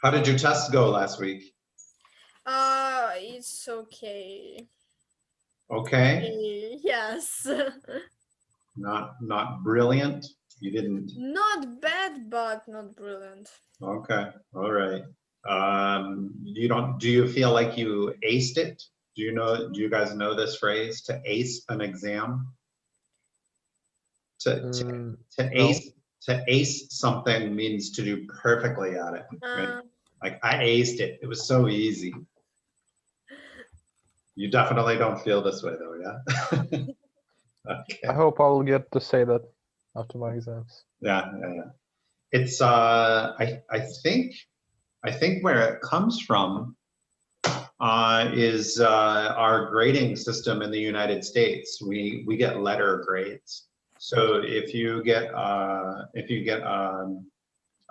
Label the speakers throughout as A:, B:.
A: How did your test go last week?
B: It's okay.
A: Okay.
B: Yes.
A: Not brilliant. You didn't.
B: Not bad, but not brilliant.
A: Okay. All right. Do you feel like you aced it? Do you guys know this phrase, to ace an exam? To to to
C: No.
A: ace something means to do perfectly at it, right?
B: Uh,
A: Like I aced it. It was so easy. You definitely don't feel this way though, yeah? Okay.
C: I hope I'll get to say that after my exams.
A: Yeah. It's I think where it comes from is our grading system in the United States. We get letter grades. So if you get a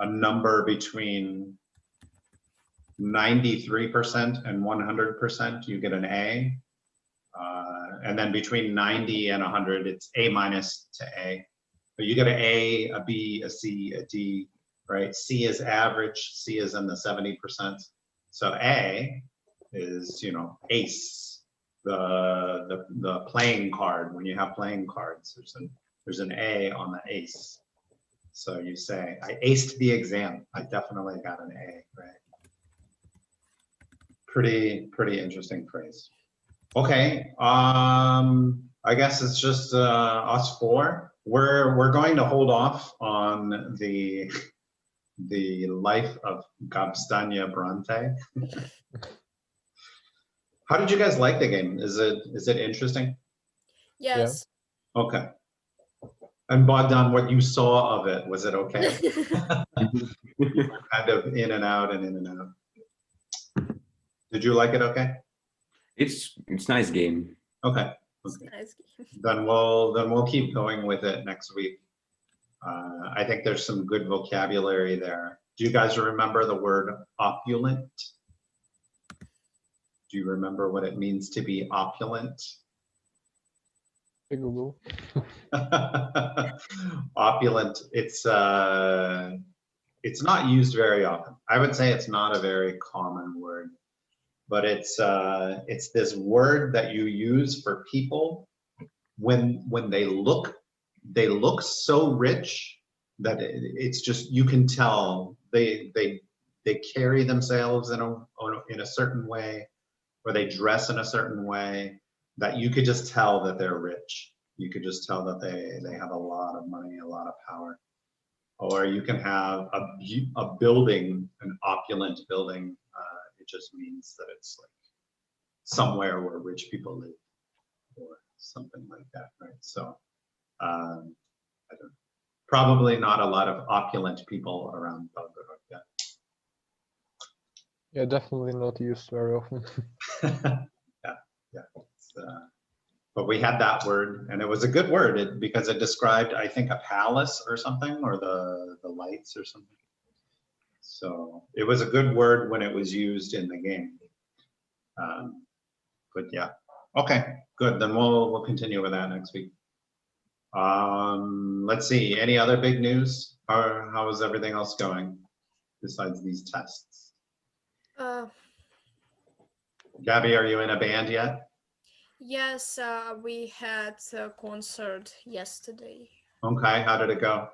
A: number between 93% and 100%, you get an A. And then between 90 and 100, it's A minus to A. But you get an A, a B, a C, a D, right? C is average, C is in the 70%. So A is, ace, the playing card. When you have playing cards, there's an A on the ace. So you say, I aced the exam. I definitely got an A, right? Pretty interesting phrase. Okay, I guess it's just us four. We're going to hold off on the life of Gobstania Bronte. How did you guys like the game? Is it interesting?
B: yes.
A: Okay. And Bogdan, what you saw of it, was it okay? Kind of in and out and in and out. Did you like it okay?
D: It's nice game.
A: Okay.
B: Nice.
A: Then we'll keep going with it next week. I think there's some good vocabulary there. Do you guys remember the word opulent? Do you remember what it means to be opulent?
C: Google.
A: Opulent. It's not used very often. I would say it's not a very common word, but it's this word that you use for people when they look so rich that it's just, you can tell they carry themselves in a certain way, or they dress in a certain way, that you could just tell that they're rich. You could just tell that they have a lot of money, a lot of power. Or you can have a building, an opulent building. It just means that it's like somewhere where rich people live, or something like that, right? So I don't, probably not a lot of opulent people around Belgorod yet.
C: Yeah, definitely not used very often.
A: yeah. But we had that word, and it was a good word because it described, I think, a palace or something, or the lights or something. So it was a good word when it was used in the game. But yeah, okay, good. Then we'll continue with that next week. Let's see. Any other big news? How is everything else going besides these tests? Gabby, are you in a band yet?
B: Yes, we had a concert yesterday.
A: Okay, how did it go?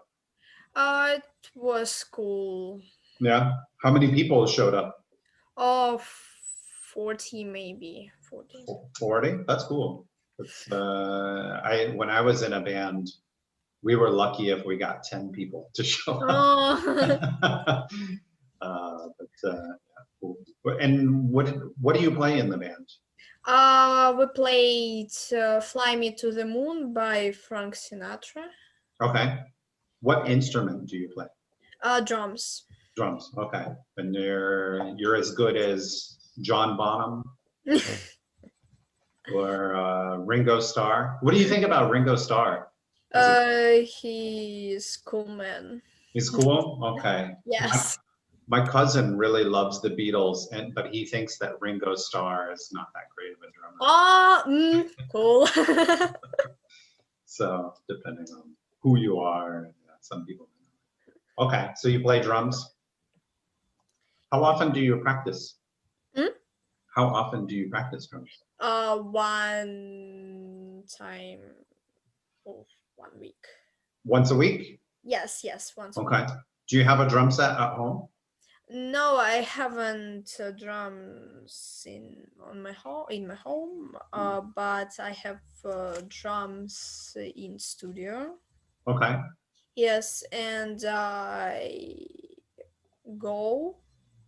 B: It was cool.
A: Yeah. How many people showed up?
B: 40 maybe. 40.
A: 40? That's cool. It's, when I was in a band, we were lucky if we got 10 people to show up.
B: Oh.
A: Cool. And what do you play in the band?
B: We played Fly Me to the Moon by Frank Sinatra.
A: Okay. What instrument do you play?
B: Drums.
A: Drums. Okay. And you're as good as John Bonham or Ringo Starr. What do you think about Ringo Starr?
B: He's cool, man.
A: He's cool? Okay.
B: Yes.
A: My cousin really loves the Beatles, but he thinks that Ringo Starr is not that great of a drummer.
B: Oh, cool.
A: So depending on who you are, some people. Okay, so you play drums. How often do you practice?
B: Hmm?
A: How often do you practice drums?
B: One time of 1 week.
A: Once a week?
B: Yes, once a week.
A: Okay. Do you have a drum set at home?
B: No, I haven't drums in my home, but I have drums in studio.
A: Okay.
B: Yes, and I go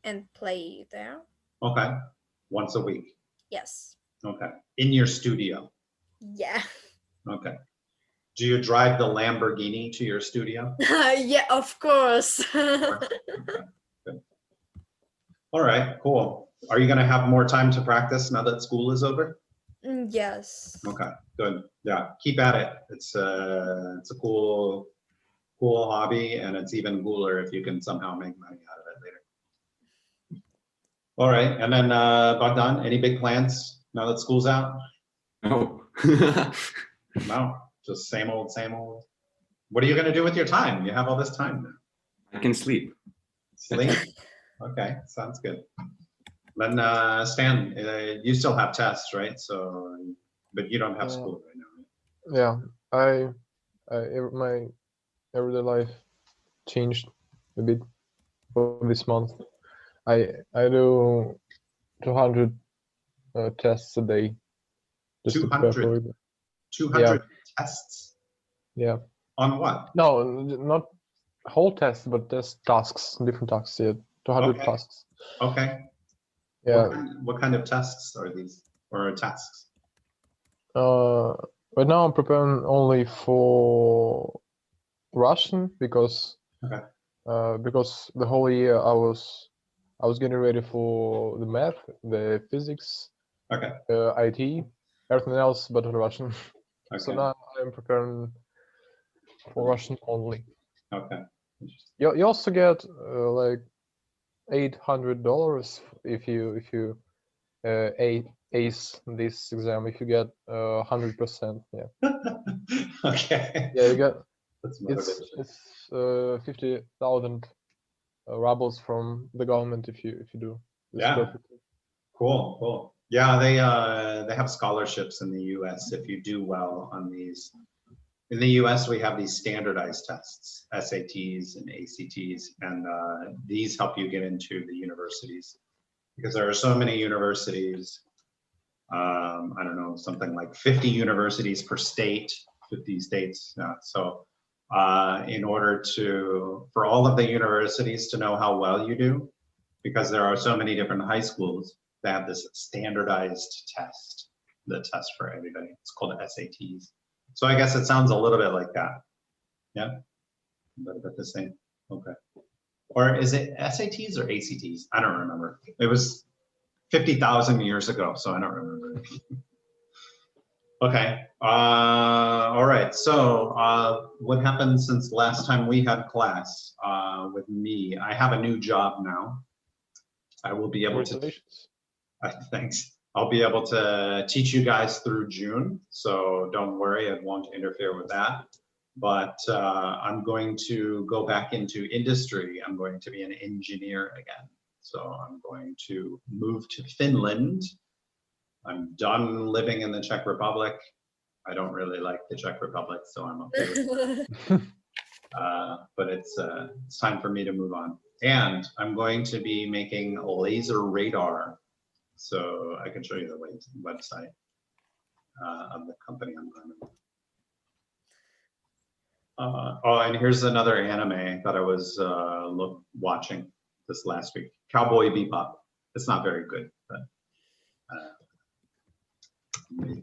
B: and play there.
A: Okay. Once a week.
B: Yes.
A: Okay. In your studio.
B: Yeah.
A: Okay. Do you drive the Lamborghini to your studio?
B: Yeah, of course.
A: Okay. Good. All right, cool. Are you going to have more time to practice now that school is over?
B: Yes.
A: Okay, good. Yeah, keep at it. It's a cool hobby, and it's even cooler if you can somehow make money out of it later. All right, and then Bogdan, any big plans now that school's out?
D: Oh.
A: No, just same old, same old. What are you going to do with your time? You have all this time now.
D: I can sleep.
A: Sleep? Okay, sounds good. Then Stan, you still have tests, right? So, but you don't have school right now. Right?
C: Yeah, my everyday life changed a bit for this month. I do 200 tests a day just to prepare for
A: 200,
C: it.
A: 200 tests
C: Yeah.
A: on what?
C: No, not whole tests, but just tasks, different tasks. Yeah, 200
A: Okay.
C: tasks.
A: Okay.
C: Yeah.
A: What kind of tests are these, or tasks?
C: Right now I'm preparing only for Russian because
A: Okay.
C: because the whole year I was getting ready for the math, the physics,
A: Okay.
C: IT, everything else but Russian. So
A: Okay.
C: now I'm preparing for Russian only.
A: Okay.
C: You also get like $800 if you ace this exam. If you get 100%, yeah.
A: Okay.
C: Yeah, you get
A: That's
C: it's
A: motivation.
C: 50,000 rubles from the government if you do this
A: Yeah.
C: perfectly.
A: Cool. Yeah, they have scholarships in the U.S. if you do well on these. In the U.S., we have these standardized tests, SATs and ACTs, and these help you get into the universities because there are so many universities. I don't know, something like 50 universities per state, 50 states. So in order for all of the universities to know how well you do, because there are so many different high schools, they have this standardized test, the test for everybody. It's called SATs. So I guess it sounds a little bit like that. Yeah, a little bit the same. Okay. Or is it SATs or ACTs? I don't remember. It was 50,000 years ago, so I don't remember. Okay. All right. So what happened since last time we had class with me? I have a new job now. I will be able to.
C: Congratulations.
A: Thanks. I'll be able to teach you guys through June, so don't worry, I won't interfere with that. But I'm going to go back into industry. I'm going to be an engineer again. So I'm going to move to Finland. I'm done living in the Czech Republic. I don't really like the Czech Republic, so I'm okay with it. But it's time for me to move on. And I'm going to be making a laser radar. So I can show you the website of the company I'm going to. Oh, and here's another anime that I was watching this last week, Cowboy Bebop. It's not very good, but maybe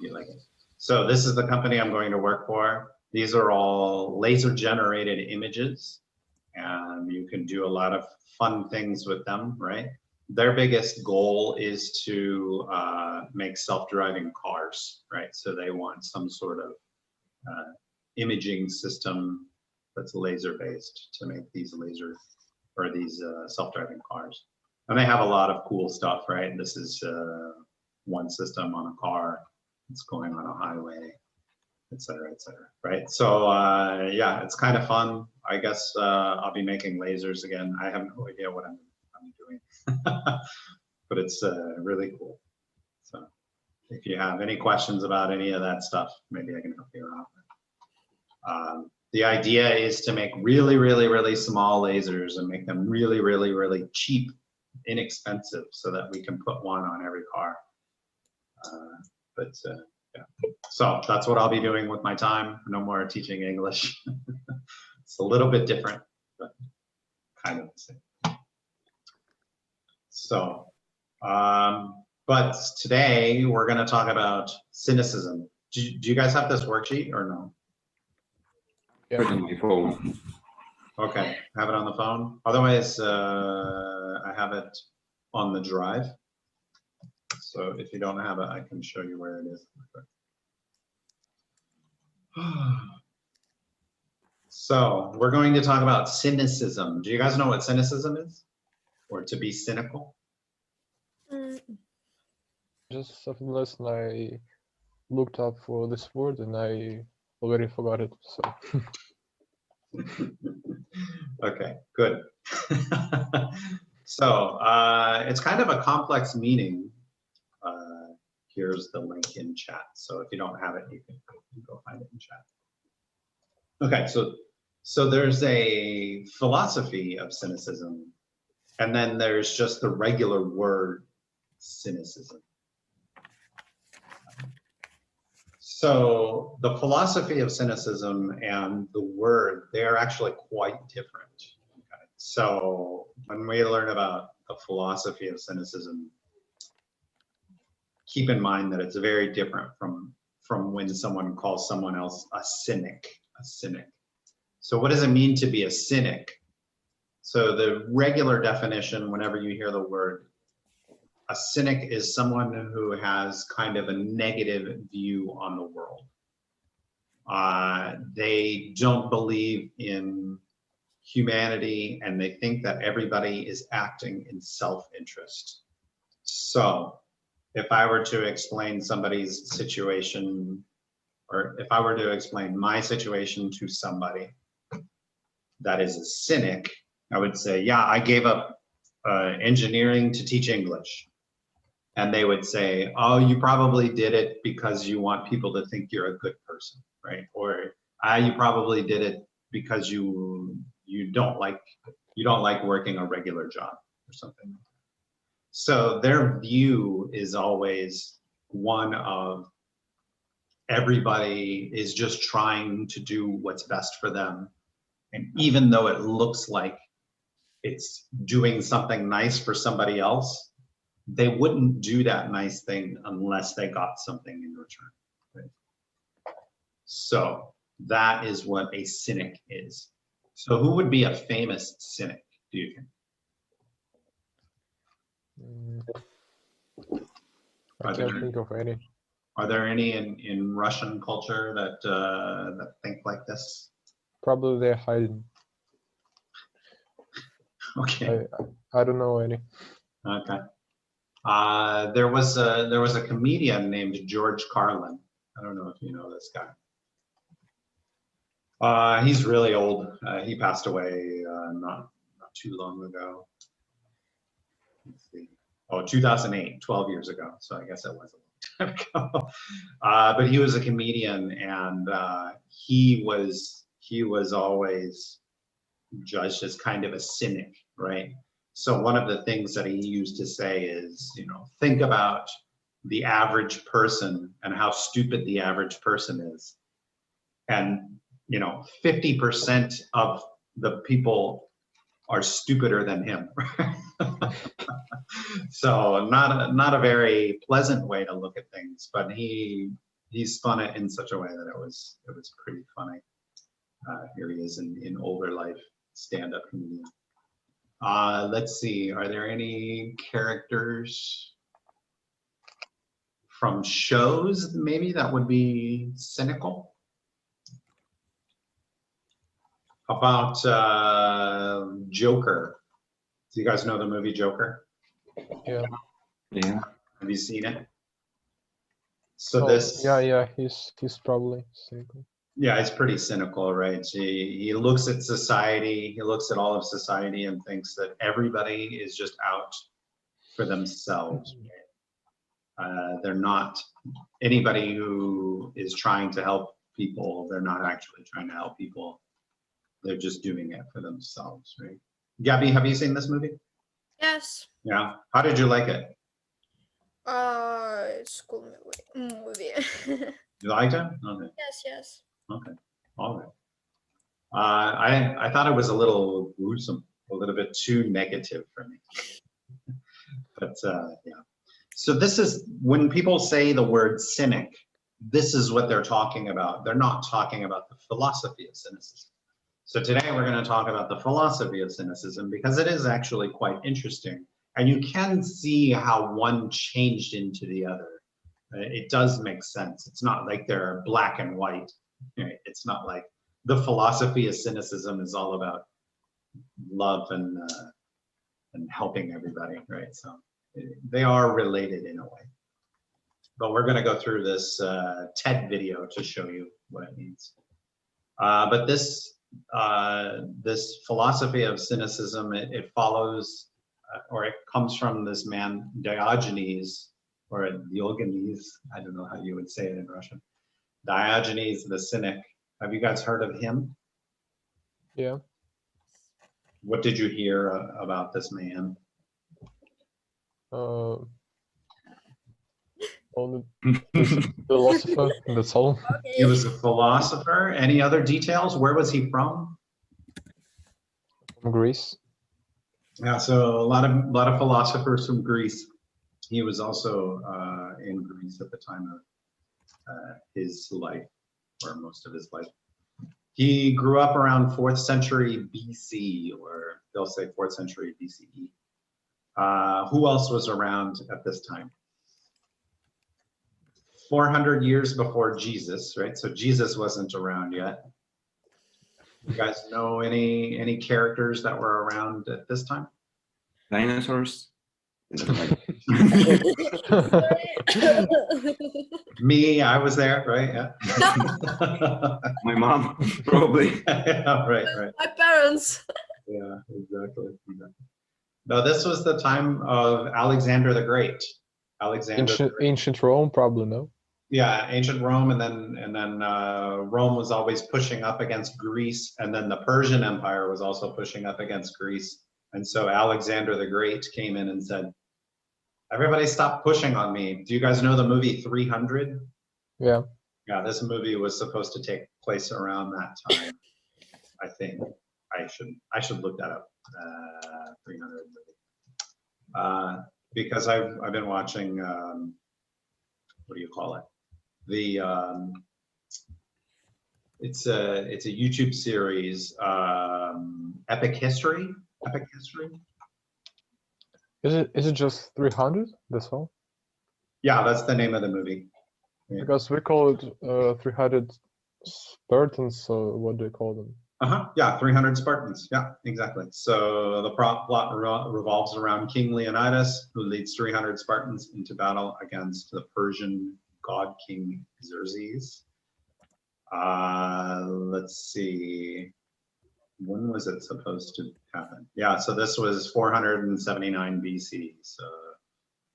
A: you like it. So this is the company I'm going to work for. These are all laser generated images, and you can do a lot of fun things with them, right? Their biggest goal is to make self-driving cars, right? So they want some sort of imaging system that's laser-based to make these self-driving cars. And they have a lot of cool stuff, right? This is one system on a car. It's going on a highway, et cetera, right? So yeah, it's kind of fun. I guess I'll be making lasers again. I have no idea what I'm I'm doing. But it's really cool. So if you have any questions about any of that stuff, maybe I can help you out. The idea is to make really, really, really small lasers and make them really, really, really cheap, inexpensive, so that we can put one on every car. Yeah. So that's what I'll be doing with my time. No more teaching English. It's a little bit different, but kind of the same. So, but today we're going to talk about cynicism. Do you guys have this worksheet or no?
D: Put it on my phone.
A: Okay, have it on the phone. Otherwise, I have it on the drive. So if you don't have it, I can show you where it is. So we're going to talk about cynicism. Do you guys know what cynicism is? Or to be cynical?
C: Just after the lesson, I looked up for this word and I already forgot it. So
A: Okay, good. So it's kind of a complex meaning. Here's the link in chat. So if you don't have it, you can go find it in chat. Okay, so there's a philosophy of cynicism, and then there's just the regular word cynicism. So the philosophy of cynicism and the word, they are actually quite different. Okay? So when we learn about the philosophy of cynicism, keep in mind that it's very different from when someone calls someone else a cynic. So what does it mean to be a cynic? So the regular definition, whenever you hear the word, a cynic is someone who has kind of a negative view on the world. They don't believe in humanity, and they think that everybody is acting in self-interest. So if I were to explain somebody's situation, or if I were to explain my situation to somebody that is a cynic, I would say, yeah, I gave up engineering to teach English. And they would say, oh, you probably did it because you want people to think you're a good person, right? Or you probably did it because you don't like working a regular job or something. So their view is always one of everybody is just trying to do what's best for them. And even though it looks like it's doing something nice for somebody else, they wouldn't do that nice thing unless they got something in return. Right? So that is what a cynic is. So who would be a famous cynic, do you think?
C: I can't think of any.
A: Are there any in Russian culture that think like this?
C: Probably they're hiding.
A: Okay.
C: I don't know any.
A: Okay. There was a comedian named George Carlin. I don't know if you know this guy. He's really old. He passed away not too long ago. Let's see. Oh, 2008, 12 years ago. So I guess that was a long time ago. But he was a comedian, and he was always judged as kind of a cynic, right? So one of the things that he used to say is, think about the average person and how stupid the average person is. And, 50% of the people are stupider than him. So not a very pleasant way to look at things, but he spun it in such a way that it was pretty funny. Here he is in older life, stand-up comedian. Let's see, are there any characters from shows maybe that would be cynical? How about Joker? Do you guys know the movie Joker?
C: Yeah.
D: Yeah.
A: Have you seen it? So this.
C: Yeah. He's probably cynical.
A: Yeah, it's pretty cynical, right? He looks at society, he looks at all of society and thinks that everybody is just out for themselves. They're not, anybody who is trying to help people, they're not actually trying to help people. They're just doing it for themselves, right? Gabby, have you seen this movie?
B: Yes.
A: Yeah. How did you like it?
B: It's a cool movie.
A: You liked it? Okay.
B: Yes.
A: Okay. All right. I thought it was a little gruesome, a little bit too negative for me. But yeah. So this is, when people say the word cynic, this is what they're talking about. They're not talking about the philosophy of cynicism. So today we're going to talk about the philosophy of cynicism because it is actually quite interesting. And you can see how one changed into the other. It does make sense. It's not like they're black and white. Right? It's not like the philosophy of cynicism is all about love and helping everybody, right? So they are related in a way. But we're going to go through this TED video to show you what it means. But this philosophy of cynicism, it follows, or it comes from this man Diogenes, or Diogenese. I don't know how you would say it in Russian. Diogenes the Cynic. Have you guys heard of him?
C: Yeah.
A: What did you hear about this man?
C: Only philosopher, that's all.
A: He was a philosopher. Any other details? Where was he from?
C: From Greece.
A: Yeah, so a lot of philosophers from Greece. He was also in Greece at the time of his life, or most of his life. He grew up around 4th century BC, or they'll say 4th century BCE. Who else was around at this time? 400 years before Jesus, right? So Jesus wasn't around yet. You guys know any characters that were around at this time?
D: Dinosaurs.
A: Me, I was there, right? Yeah.
D: My mom, probably.
A: Yeah, right.
B: My parents.
A: Yeah, exactly. No, this was the time of Alexander the Great.
C: Ancient Rome, probably, no?
A: Yeah, ancient Rome, and then Rome was always pushing up against Greece, and then the Persian Empire was also pushing up against Greece. And so Alexander the Great came in and said, "Everybody stop pushing on me." Do you guys know the movie 300?
C: Yeah.
A: Yeah, this movie was supposed to take place around that time. I think I should look that up. 300 movie. Because I've been watching what do you call it? It's a YouTube series, Epic History. Epic History.
C: Is it just 300? That's all?
A: Yeah, that's the name of the movie. Yeah.
C: Because we call it 300 Spartans, so what do you call them?
A: Yeah, 300 Spartans. Yeah, exactly. So the plot revolves around King Leonidas, who leads 300 Spartans into battle against the Persian god King Xerxes. Let's see. When was it supposed to happen? Yeah, so this was 479 BC, so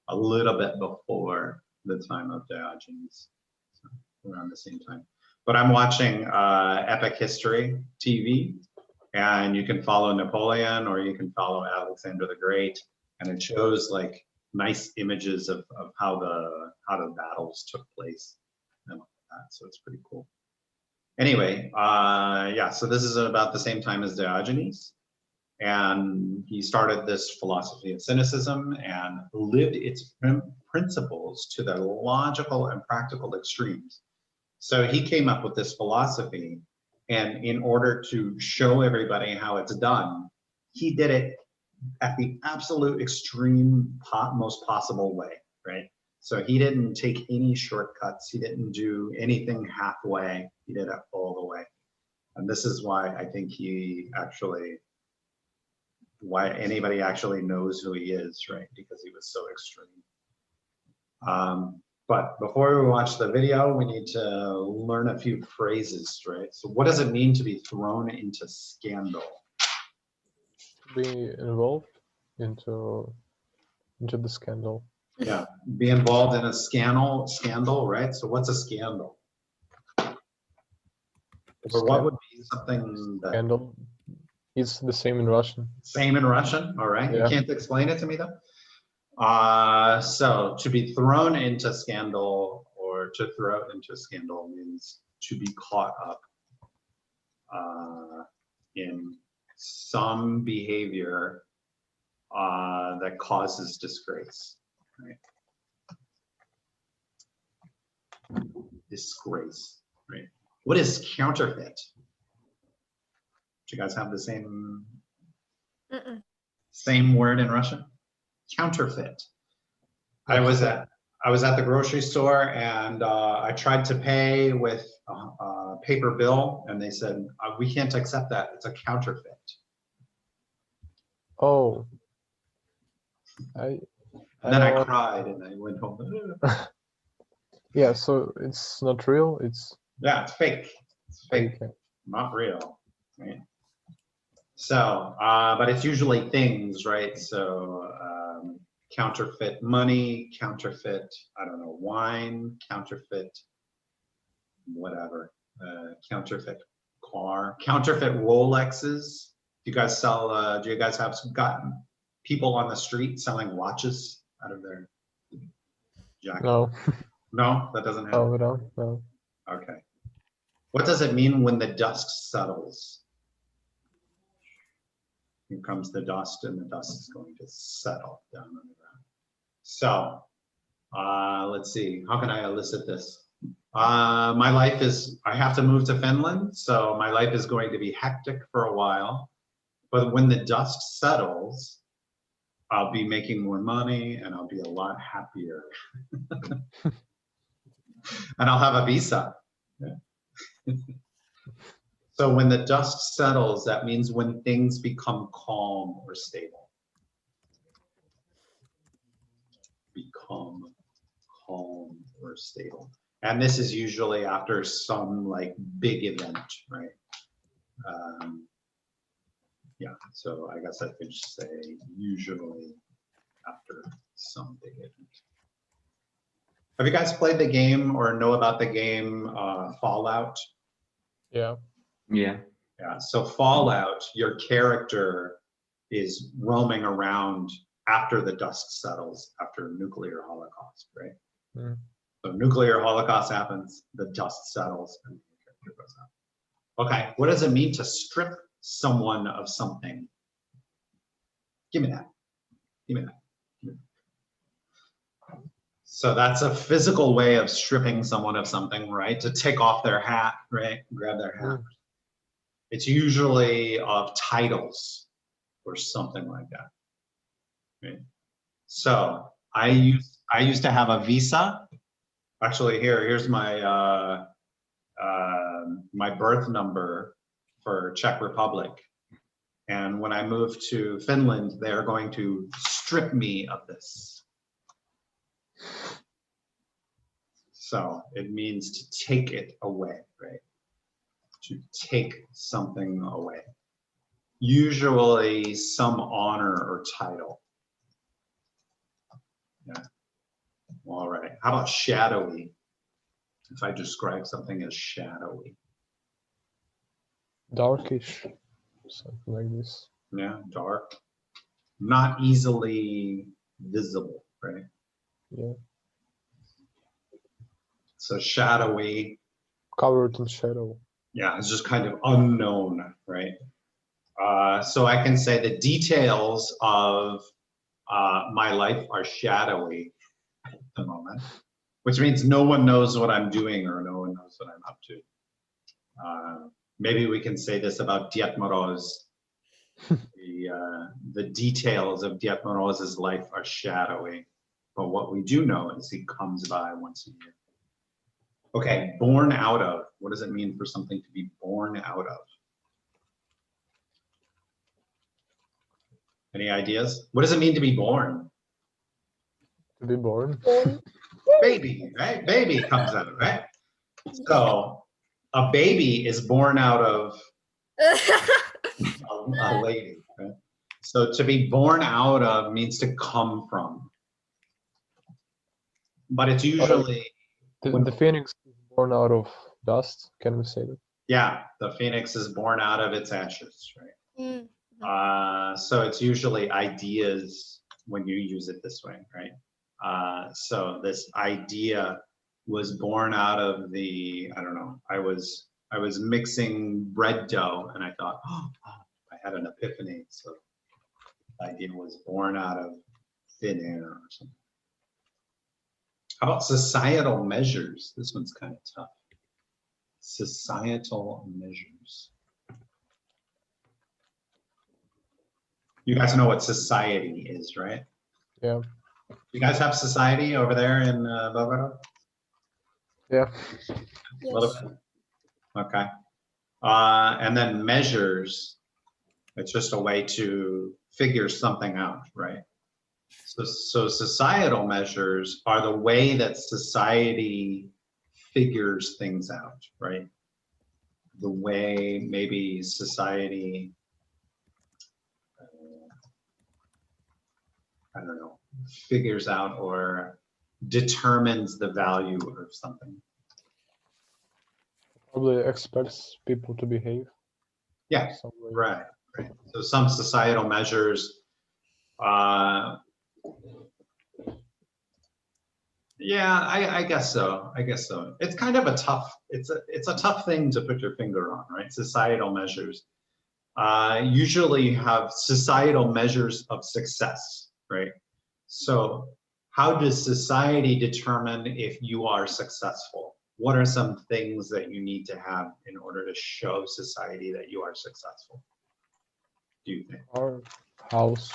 A: a little bit before the time of Diogenes, so around the same time. But I'm watching Epic History TV, and you can follow Napoleon or you can follow Alexander the Great, and it shows like nice images of how the battles took place and all that. So it's pretty cool. Anyway, yeah, so this is about the same time as Diogenes, and he started this philosophy of cynicism and lived its principles to their logical and practical extremes. So he came up with this philosophy, and in order to show everybody how it's done, he did it at the absolute extreme, most possible way, right? So he didn't take any shortcuts. He didn't do anything halfway. He did it all the way. And this is why I think why anybody actually knows who he is, right? Because he was so extreme. But before we watch the video, we need to learn a few phrases, right? So what does it mean to be thrown into scandal?
C: Be involved into the scandal.
A: Yeah, be involved in a scandal, right? So what's a scandal? Or what would be something that
C: Scandal. It's the same in Russian.
A: same in Russian? All right, you
C: Yeah.
A: can't explain it to me though. So to be thrown into scandal or to throw into scandal means to be caught up in some behavior that causes disgrace. Right? Disgrace, right? What is counterfeit? Do you guys have the same same word in Russian? Counterfeit. I was at the grocery store and I tried to pay with a paper bill, and they said we can't accept that. It's a counterfeit.
C: Oh.
A: And then I
C: know.
A: cried and I went home.
C: Yeah, so it's not real. It's
A: Yeah, it's fake. It's fake,
C: okay.
A: not real. Right? So, but it's usually things, right? So, counterfeit money, counterfeit, I don't know, wine, counterfeit, whatever, counterfeit car, counterfeit Rolexes. Do you guys sell, do you guys have gotten people on the street selling watches out of their jacket?
C: No.
A: No, that doesn't happen.
C: No.
A: Okay. What does it mean when the dust settles? Here comes the dust, and the dust is going to settle down on the ground. So, let's see, how can I elicit this? My life is, I have to move to Finland, so my life is going to be hectic for a while. But when the dust settles, I'll be making more money and I'll be a lot happier. And I'll have a visa. Yeah. So when the dust settles, that means when things become calm or stable. Become calm or stable. And this is usually after some like big event, right? Yeah, so I guess I could say usually after some big event. Have you guys played the game or know about the game Fallout?
C: Yeah.
D: Yeah.
A: Yeah, so Fallout, your character is roaming around after the dust settles, after nuclear holocaust, right?
C: Mm.
A: So nuclear holocaust happens, the dust settles, and the character goes out. Okay, what does it mean to strip someone of something? Give me that. Give me that. Give me that. So that's a physical way of stripping someone of something, right? To take off their hat, right? Grab their hat. It's usually of titles or something like that. Right? So I used to have a visa. Actually, here's my my birth number for Czech Republic. And when I moved to Finland, they're going to strip me of this. So it means to take it away, right? To take something away. Usually some honor or title. Yeah. All right. How about shadowy? If I describe something as shadowy.
C: Darkish. Something like this.
A: Yeah, dark. Not easily visible, right?
C: Yeah.
A: So shadowy.
C: Covered in shadow.
A: Yeah, it's just kind of unknown, right? So I can say the details of my life are shadowy at the moment, which means no one knows what I'm doing or no one knows what I'm up to. Maybe we can say this about Diet Moroz. The details of Diet Moroz's life are shadowy, but what we do know is he comes by once a year. Okay, born out of. What does it mean for something to be born out of? Any ideas? What does it mean to be born?
C: To be born.
B: Born.
A: baby, right? Baby comes out, right? So a baby is born out of a lady, right? So to be born out of means to come from. But it's usually,
C: The phoenix is born out of dust. Can we say that?
A: yeah, the phoenix is born out of its ashes, right?
B: Mm.
A: So it's usually ideas when you use it this way, right? So this idea was born out of the, I don't know, I was mixing bread dough and I thought, oh, I had an epiphany. So the idea was born out of thin air or something. How about societal measures? This one's kind of tough. Societal measures. You guys know what society is, right?
C: Yeah.
A: You guys have society over there in Belgorod?
C: Yeah.
A: A little
B: Yes.
A: bit? Okay. And then measures, it's just a way to figure something out, right? So societal measures are the way that society figures things out, right? The way maybe society, I don't know, figures out or determines the value of something.
C: Probably expects people to behave.
A: Yeah,
C: some way.
A: right. So some societal measures, yeah, I guess so. I guess so. It's kind of a tough, it's a tough thing to put your finger on, right? Societal measures. Usually you have societal measures of success, right? So how does society determine if you are successful? What are some things that you need to have in order to show society that you are successful? Do you think?
C: Our house,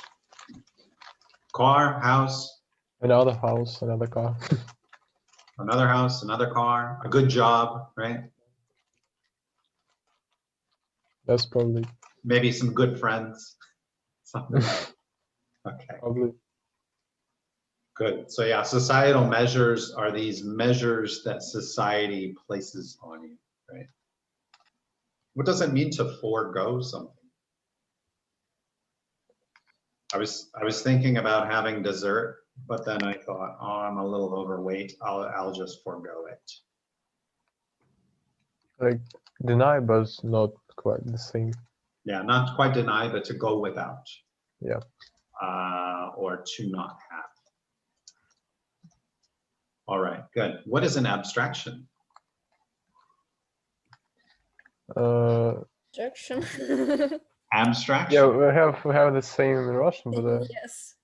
A: Car, house,
C: another house, another car.
A: another house, another car, a good job, right?
C: That's probably
A: Maybe some good friends. Something. Okay,
C: probably.
A: good. So yeah, societal measures are these measures that society places on you, right? What does it mean to forego something? I was thinking about having dessert, but then I thought, oh, I'm a little overweight. I'll just forego it.
C: Like deny, but not quite the same.
A: Yeah, not quite deny, but to go without.
C: Yeah.
A: Or to not have. All right, good. What is an abstraction?
B: Objection.
A: Abstraction.
C: Yeah, we have the same in Russian, but
B: Yes.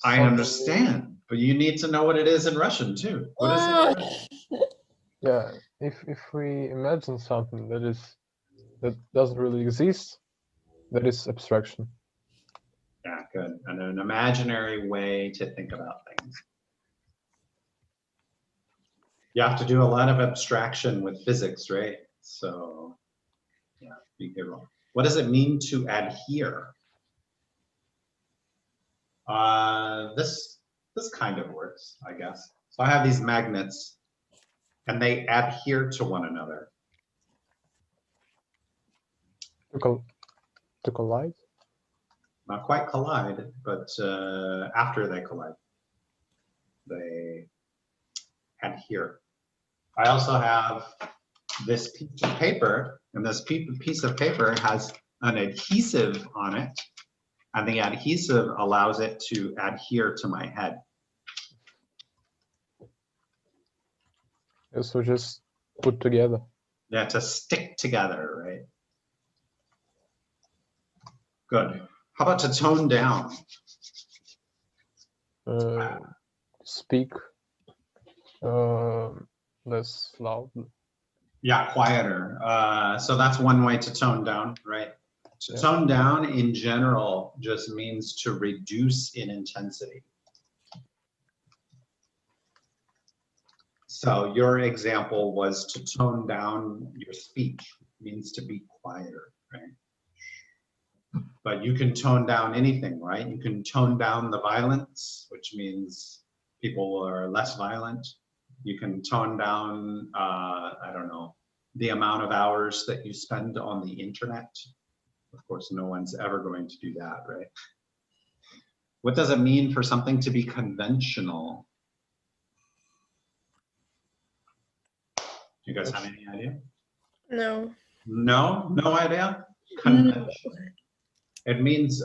A: I understand, but you need to know what it is in Russian too. What is it in Russian?
C: Yeah, if we imagine something that doesn't really exist, that is abstraction.
A: Yeah, good. And an imaginary way to think about things. You have to do a lot of abstraction with physics, right? So, yeah, be careful. What does it mean to adhere? This kind of works, I guess. So I have these magnets, and they adhere to one another.
C: To collide?
A: Not quite collide, but after they collide, they adhere. I also have this piece of paper, and this piece of paper has an adhesive on it, and the adhesive allows it to adhere to my head.
C: So just put together.
A: Yeah, to stick together, right? Good. How about to tone down?
C: Speak less loud.
A: Yeah, quieter. So that's one way to tone down, right? To tone down in general just means to reduce in intensity. So your example was to tone down your speech, means to be quieter, right? But you can tone down anything, right? You can tone down the violence, which means People are less violent. You can tone down, I don't know, the amount of hours that you spend on the internet. Of course, no one's ever going to do that, right? What does it mean for something to be conventional? Do you guys have any idea?
B: No.
A: No, no idea? Conventional. It means,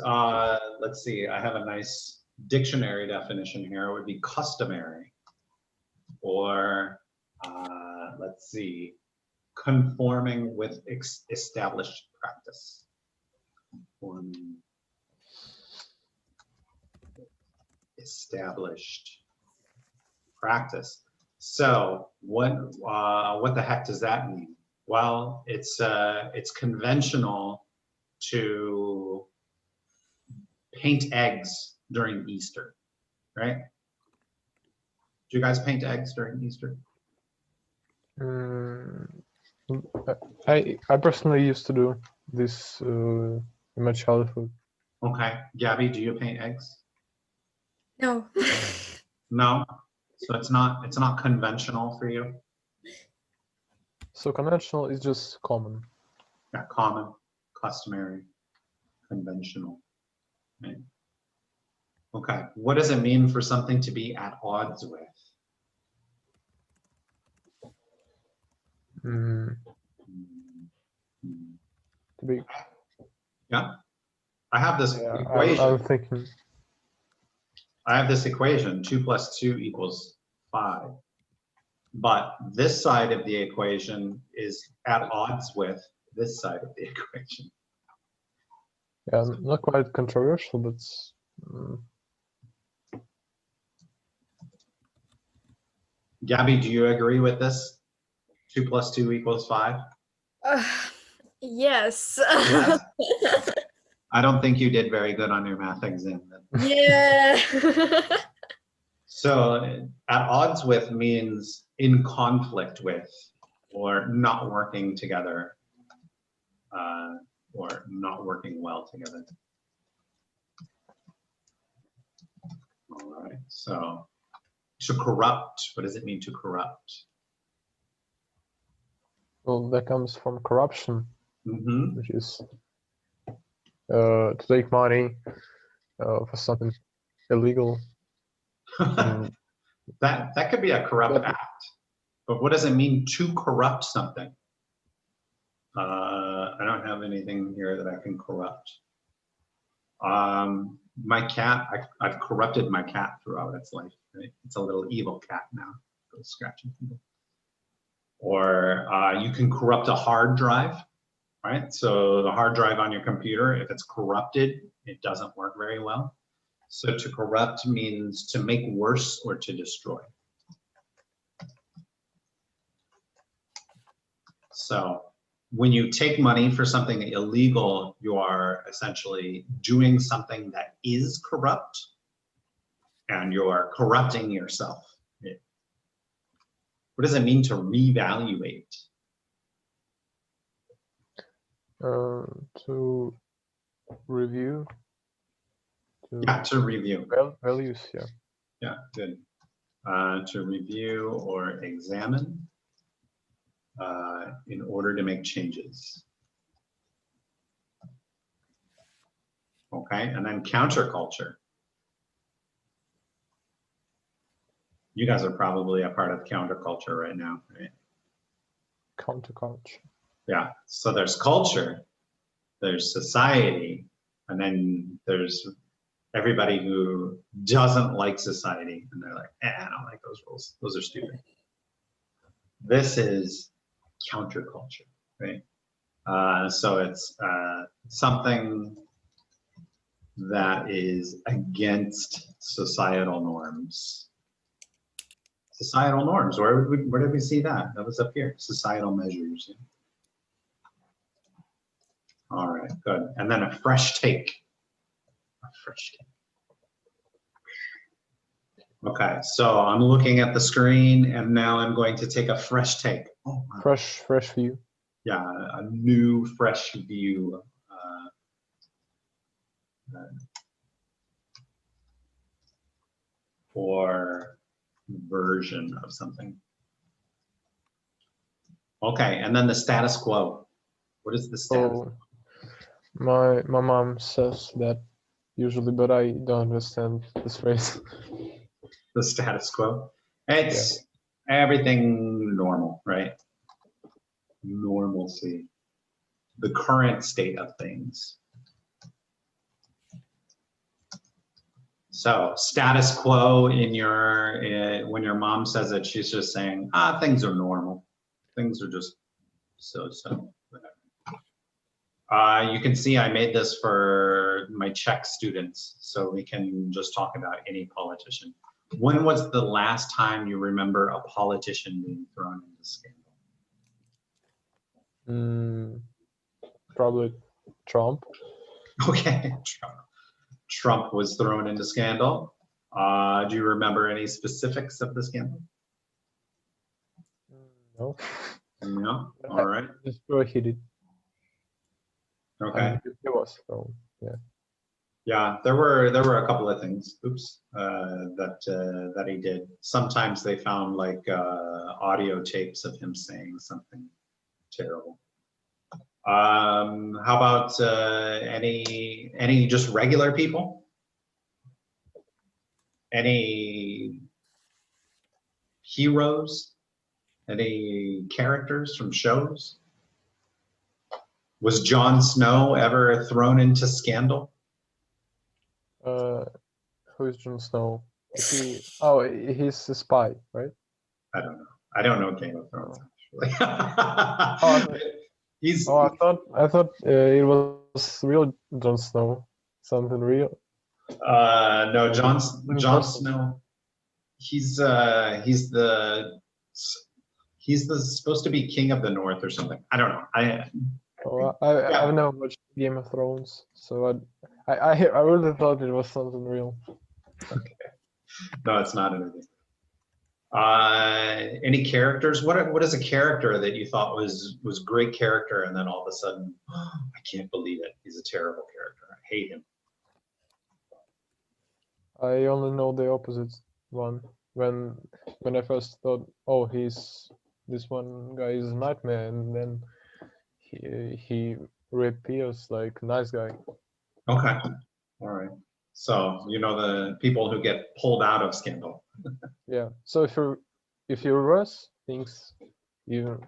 A: let's see, I have a nice dictionary definition here. It would be customary, or let's see, conforming with established practice. Conforming, established practice. So what the heck does that mean? Well, it's conventional to paint eggs during Easter, right? Do you guys paint eggs during Easter?
C: I personally used to do this in my childhood.
A: Okay, Gabby, do you paint eggs?
B: No.
A: No, so it's not conventional for you.
C: So conventional is just common.
A: Yeah, common, customary, conventional. Right? Okay, what does it mean for something to be at odds with?
C: To be,
A: Yeah, I have this
C: yeah,
A: equation.
C: I'm thinking.
A: I have this equation, 2 + 2 = 5. But this side of the equation is at odds with this side of the equation.
C: Yeah, not quite controversial, but
A: Gabby, do you agree with this? 2 + 2 = 5?
B: Yes.
A: Yes. I don't think you did very good on your math exam then.
B: Yeah.
A: So at odds with means in conflict with, or not working together, or not working well together. All right, so to corrupt, what does it mean to corrupt?
C: well, that comes from corruption,
A: Mm-hmm.
C: which is to take money for something illegal.
A: that could be a corrupt
C: But-
A: act, but what does it mean to corrupt something? I don't have anything here that I can corrupt. My cat, I've corrupted my cat throughout its life, right? It's a little evil cat now, goes scratching people. Or you can corrupt a hard drive, right? So the hard drive on your computer, if it's corrupted, it doesn't work very well. So to corrupt means to make worse or to destroy. So when you take money for something illegal, you are essentially doing something that is corrupt, and you're corrupting yourself. What does it mean to revaluate?
C: To review.
A: Yeah, to review.
C: Values, yeah.
A: Yeah, good. To review or examine in order to make changes. Okay, and then counterculture. You guys are probably a part of counterculture right now, right?
C: Counterculture.
A: Yeah, so there's culture, there's society, and then there's everybody who doesn't like society, and they're like, I don't like those rules. Those are stupid. This is counterculture, right? So it's something that is against societal norms. Societal norms, where did we see that? That was up here, societal measures. All right, good. And then a fresh take. A fresh take. Okay, so I'm looking at the screen and now I'm going to take a fresh take. Oh, wow.
C: Fresh view.
A: Yeah, a new fresh view. For version of something. Okay, and then the status quo. What is the status?
C: So my mom says that usually, but I don't understand this phrase.
A: The status quo? It's everything normal, right? Normalcy. The current state of things. So status quo in your, when your mom says it, she's just saying, things are normal. Things are just so, whatever. You can see I made this for my Czech students, so we can just talk about any politician. When was the last time you remember a politician being thrown into scandal?
C: Probably Trump.
A: Okay, Trump was thrown into scandal. Do you remember any specifics of the scandal?
C: No.
A: No. All right.
C: Just sure he did.
A: Okay.
C: He was. So yeah.
A: Yeah, there were a couple of things. Oops, that he did. Sometimes they found like audio tapes of him saying something terrible. How about any just regular people? Any heroes? Any characters from shows? Was Jon Snow ever thrown into scandal?
C: Who is Jon Snow? He's a spy, right?
A: I don't know. I don't know Game of Thrones actually. He's.
C: I thought it was real Jon Snow. Something real.
A: No, Jon Snow. He's the supposed to be king of the North or something. I don't know.
C: I've never watched Game of Thrones, so I really thought it was something real.
A: Okay. No, it's not anything. Any characters? What is a character that you thought was great character, and then all of a sudden, I can't believe it. He's a terrible character. I hate him.
C: I only know the opposite one. When I first thought, oh, this one guy is a nightmare, and then he reappears like nice guy.
A: Okay. All right. So you know the people who get pulled out of scandal.
C: Yeah. So if you reverse things, you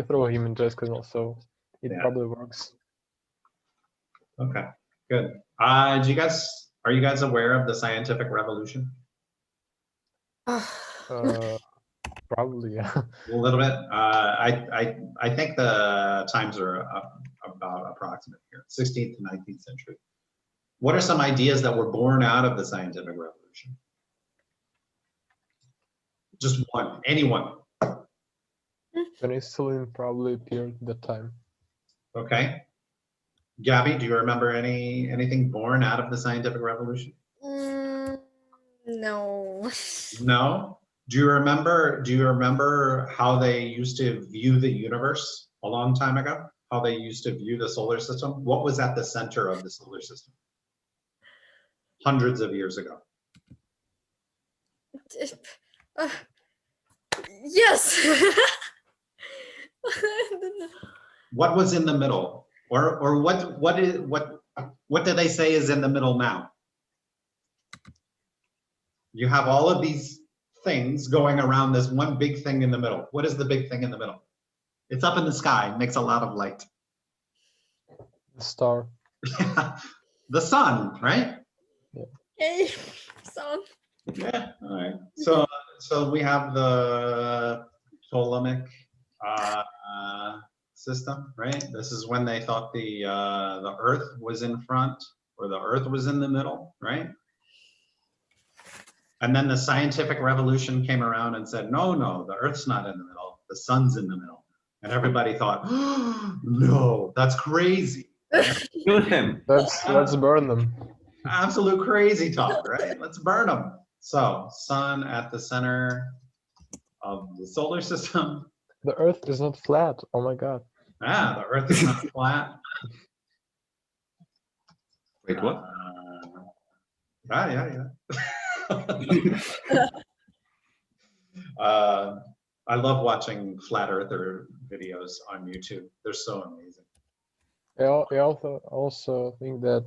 C: throw him into scandal, so it probably works.
A: Okay. Good. Are you guys aware of the scientific revolution?
C: Probably, yeah.
A: A little bit. I think the times are about approximate here, 16th to 19th century. What are some ideas that were born out of the scientific revolution? Just one, anyone.
C: Penicillin probably appeared at that time.
A: Okay. Gabby, do you remember anything born out of the scientific revolution?
B: No.
A: No. Do you remember how they used to view the universe a long time ago? How they used to view the solar system? What was at the center of the solar system? Hundreds of years ago.
B: Yes. I don't know.
A: What was in the middle? Or what do they say is in the middle now? You have all of these things going around this one big thing in the middle. What is the big thing in the middle? It's up in the sky, makes a lot of light.
C: The star.
A: The sun, right?
B: Hey, son.
A: Yeah. All right. So we have the Ptolemaic system, right? This is when they thought the Earth was in front, or the Earth was in the middle, right? And then the scientific revolution came around and said, no, the Earth's not in the middle, the sun's in the middle. And everybody thought, oh, no, that's crazy.
D: Kill him.
C: Let's burn them.
A: Absolute crazy talk, right? Let's burn them. So, sun at the center of the solar system.
C: The Earth is not flat. Oh my God.
A: The Earth is not flat.
D: Wait, what?
A: Yeah. I love watching flat earther videos on YouTube. They're so amazing.
C: I also think that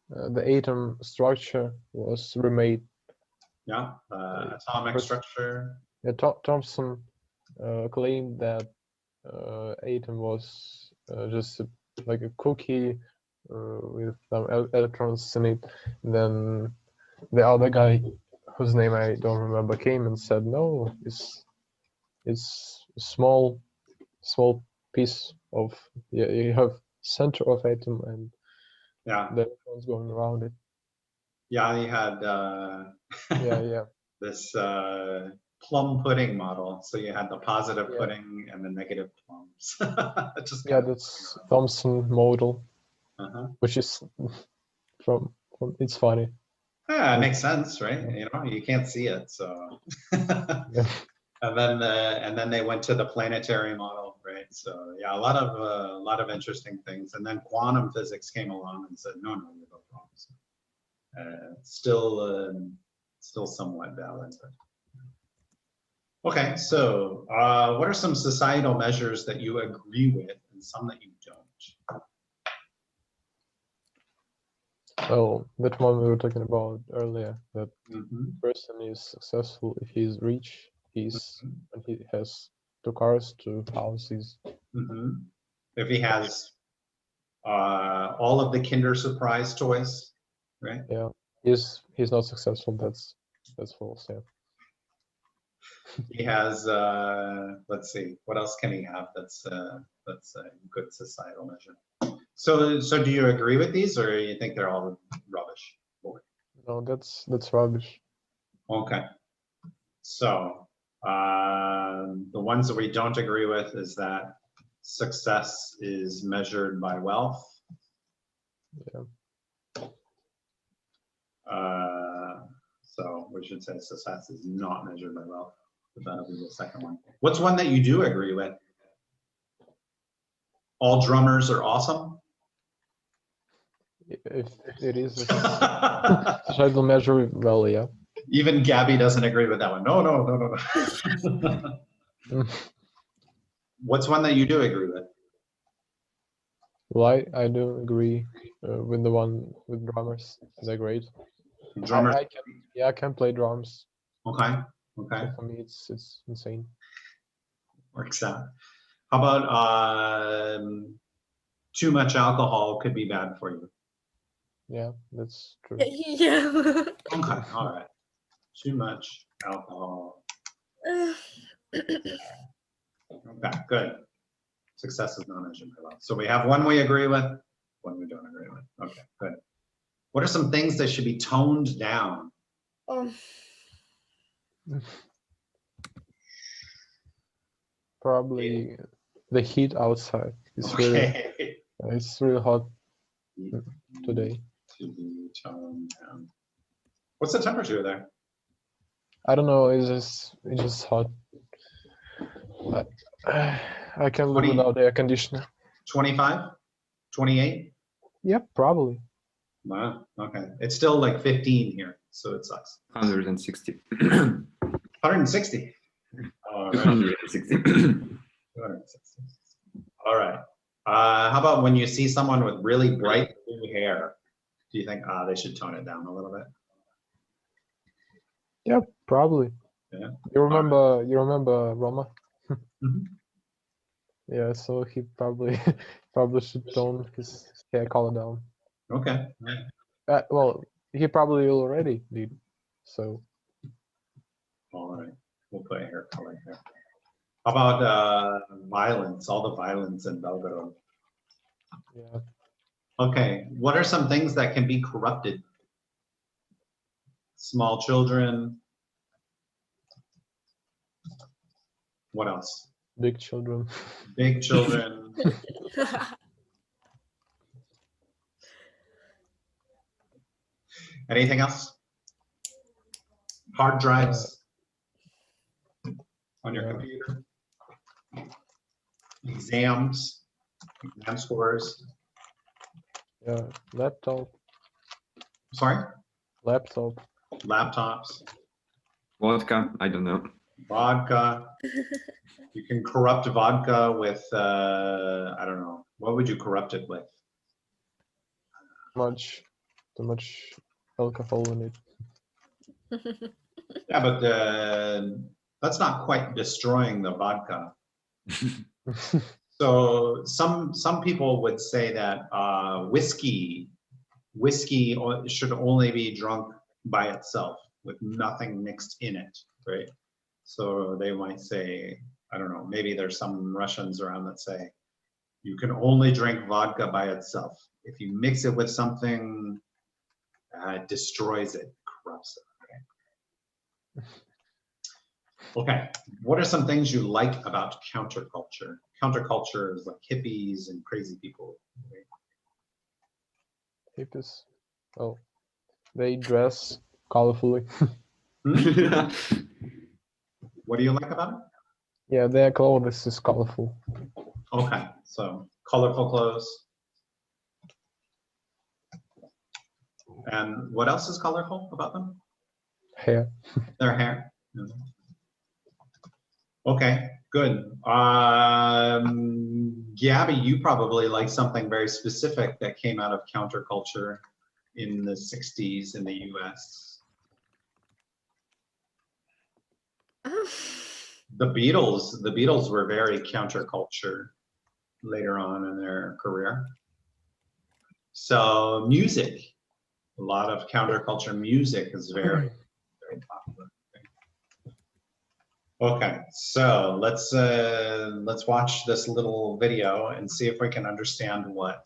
C: the atom structure was remade.
A: Yeah, atomic
C: First-
A: structure.
C: Yeah, Thompson claimed that atom was just like a cookie with some electrons in it. And then the other guy, whose name I don't remember, came and said, no, it's a small piece of, yeah, you have center of atom and
A: Yeah,
C: the electrons going around it.
A: yeah, he had
C: Yeah.
A: this plum pudding model. So you had the positive
C: Yeah.
A: pudding and the negative plums. Just
C: Yeah, that's Thomson model,
A: uh-huh.
C: which is from it's funny.
A: Yeah, it makes sense, right? You know, you can't see it, so.
C: Yeah.
A: And then they went to the planetary model, right? So yeah, a lot of interesting things. And then quantum physics came along and said, no, you're both wrong. So, still somewhat valid. But. Okay, so what are some societal measures that you agree with and some that you don't?
C: Well, that one we were talking about earlier, that
A: Mhm.
C: person is successful if he's rich, when he has 2 cars, 2 houses.
A: Mhm. If he has all of the Kinder Surprise toys, right?
C: Yeah, he's not successful. That's false. Yeah.
A: He has, let's see, what else can he have that's a good societal measure? So do you agree with these, or you think they're all rubbish?
C: No, that's rubbish.
A: Okay. So the ones that we don't agree with is that success is measured by wealth.
C: Yeah.
A: So we should say success is not measured by wealth. But that'll be the second one. What's one that you do agree with? All drummers are awesome.
C: If it is a societal measure, well, yeah.
A: Even Gabby doesn't agree with that one. No. What's one that you do agree with?
C: Well, I do agree with the one with drummers. They're great.
A: Drummers.
C: I can play drums.
A: Okay.
C: So for me, it's insane.
A: Works out. How about too much alcohol could be bad for you?
C: Yeah, that's true.
B: Yeah.
A: Okay. All right. Too much alcohol. Okay. Good. Success is not measured by wealth. So we have one we agree with, one we don't agree with. Okay. Good. What are some things that should be toned down?
C: Probably the heat outside. It's really hot today.
A: To be toned down. What's the temperature there?
C: I don't know. It's just hot. I can live without air conditioner.
A: 25? 28?
C: Yeah, probably.
A: Wow. Okay. It's still like 15 here, so it sucks.
D: 160.
A: 160. All right.
D: 260.
A: 260. All right. How about when you see someone with really bright blue hair? Do you think they should tone it down a little bit?
C: Yeah, probably.
A: Yeah.
C: You remember Roma?
A: Mhm.
C: Yeah, so he probably should tone his hair color down.
A: Okay.
C: Well, he probably already did. So.
A: All right. We'll put hair color here. How about violence? All the violence in Belgorod.
C: Yeah.
A: Okay. What are some things that can be corrupted? Small children. What else?
C: Big children.
A: Big children. Anything else? Hard drives on your computer. Exam scores.
C: Yeah, laptop.
A: Sorry?
C: Laptop.
A: Laptops.
D: Vodka, I don't know.
A: vodka. You can corrupt vodka with, I don't know, what would you corrupt it with?
C: Too much alcohol in it.
A: Yeah, but that's not quite destroying the vodka. So some people would say that whiskey should only be drunk by itself with nothing mixed in it, right? So they might say, I don't know, maybe there's some Russians around that say you can only drink vodka by itself. If you mix it with something, it destroys it, corrupts it. Okay, what are some things you like about counterculture? Counterculture is like hippies and crazy people. Right?
C: Hippies. Oh, they dress colorfully.
A: What do you like about it?
C: Yeah, their clothes is colorful.
A: Okay, so colorful clothes. And what else is colorful about them?
C: Hair.
A: Their hair. Okay, good. Gabby, you probably like something very specific that came out of counterculture in the 60s in the US. The Beatles were very counterculture later on in their career. So music, a lot of counterculture music is very, very popular. Okay, so let's watch this little video and see if we can understand what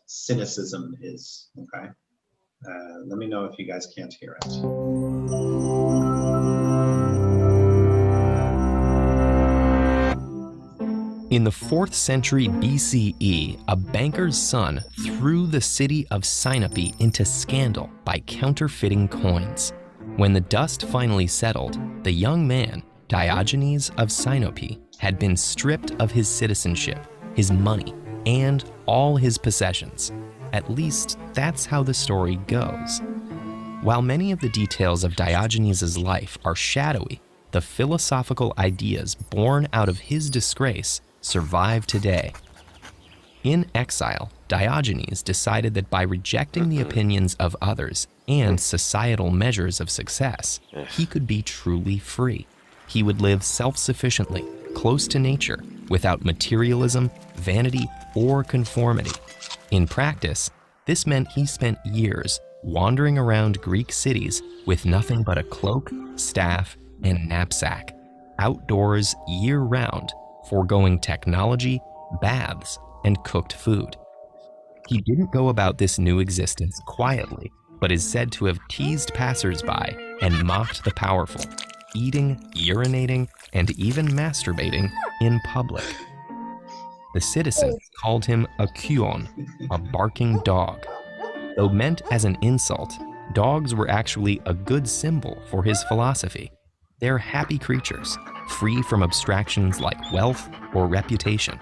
A: cynicism is. Okay, let me know if you guys can't hear it.
E: In the 4th century BCE, a banker's son threw the city of Sinope into scandal by counterfeiting coins. When the dust finally settled, the young man, Diogenes of Sinope, had been stripped of his citizenship, his money, and all his possessions. At least, that's how the story goes. While many of the details of Diogenes' life are shadowy, the philosophical ideas born out of his disgrace survive today. In exile, Diogenes decided that by rejecting the opinions of others and societal measures of success, he could be truly free. He would live self-sufficiently, close to nature, without materialism, vanity, or conformity. In practice, this meant he spent years wandering around Greek cities with nothing but a cloak, staff, and knapsack, outdoors year-round, foregoing technology, baths, and cooked food. He didn't go about this new existence quietly, but is said to have teased passers-by and mocked the powerful, eating, urinating, and even masturbating in public. The citizens called him a kuon, a barking dog. Though meant as an insult, dogs were actually a good symbol for his philosophy. They're happy creatures, free from abstractions like wealth or reputation.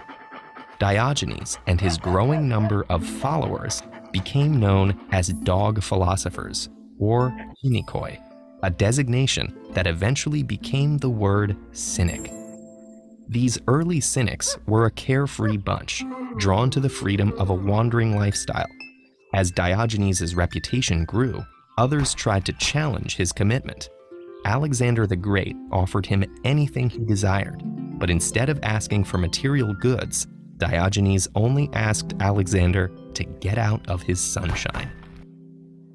E: Diogenes and his growing number of followers became known as dog philosophers, or kynikoi, a designation that eventually became the word cynic. These early cynics were a carefree bunch, drawn to the freedom of a wandering lifestyle. As Diogenes' reputation grew, others tried to challenge his commitment. Alexander the Great offered him anything he desired, but instead of asking for material goods, Diogenes only asked Alexander to get out of his sunshine.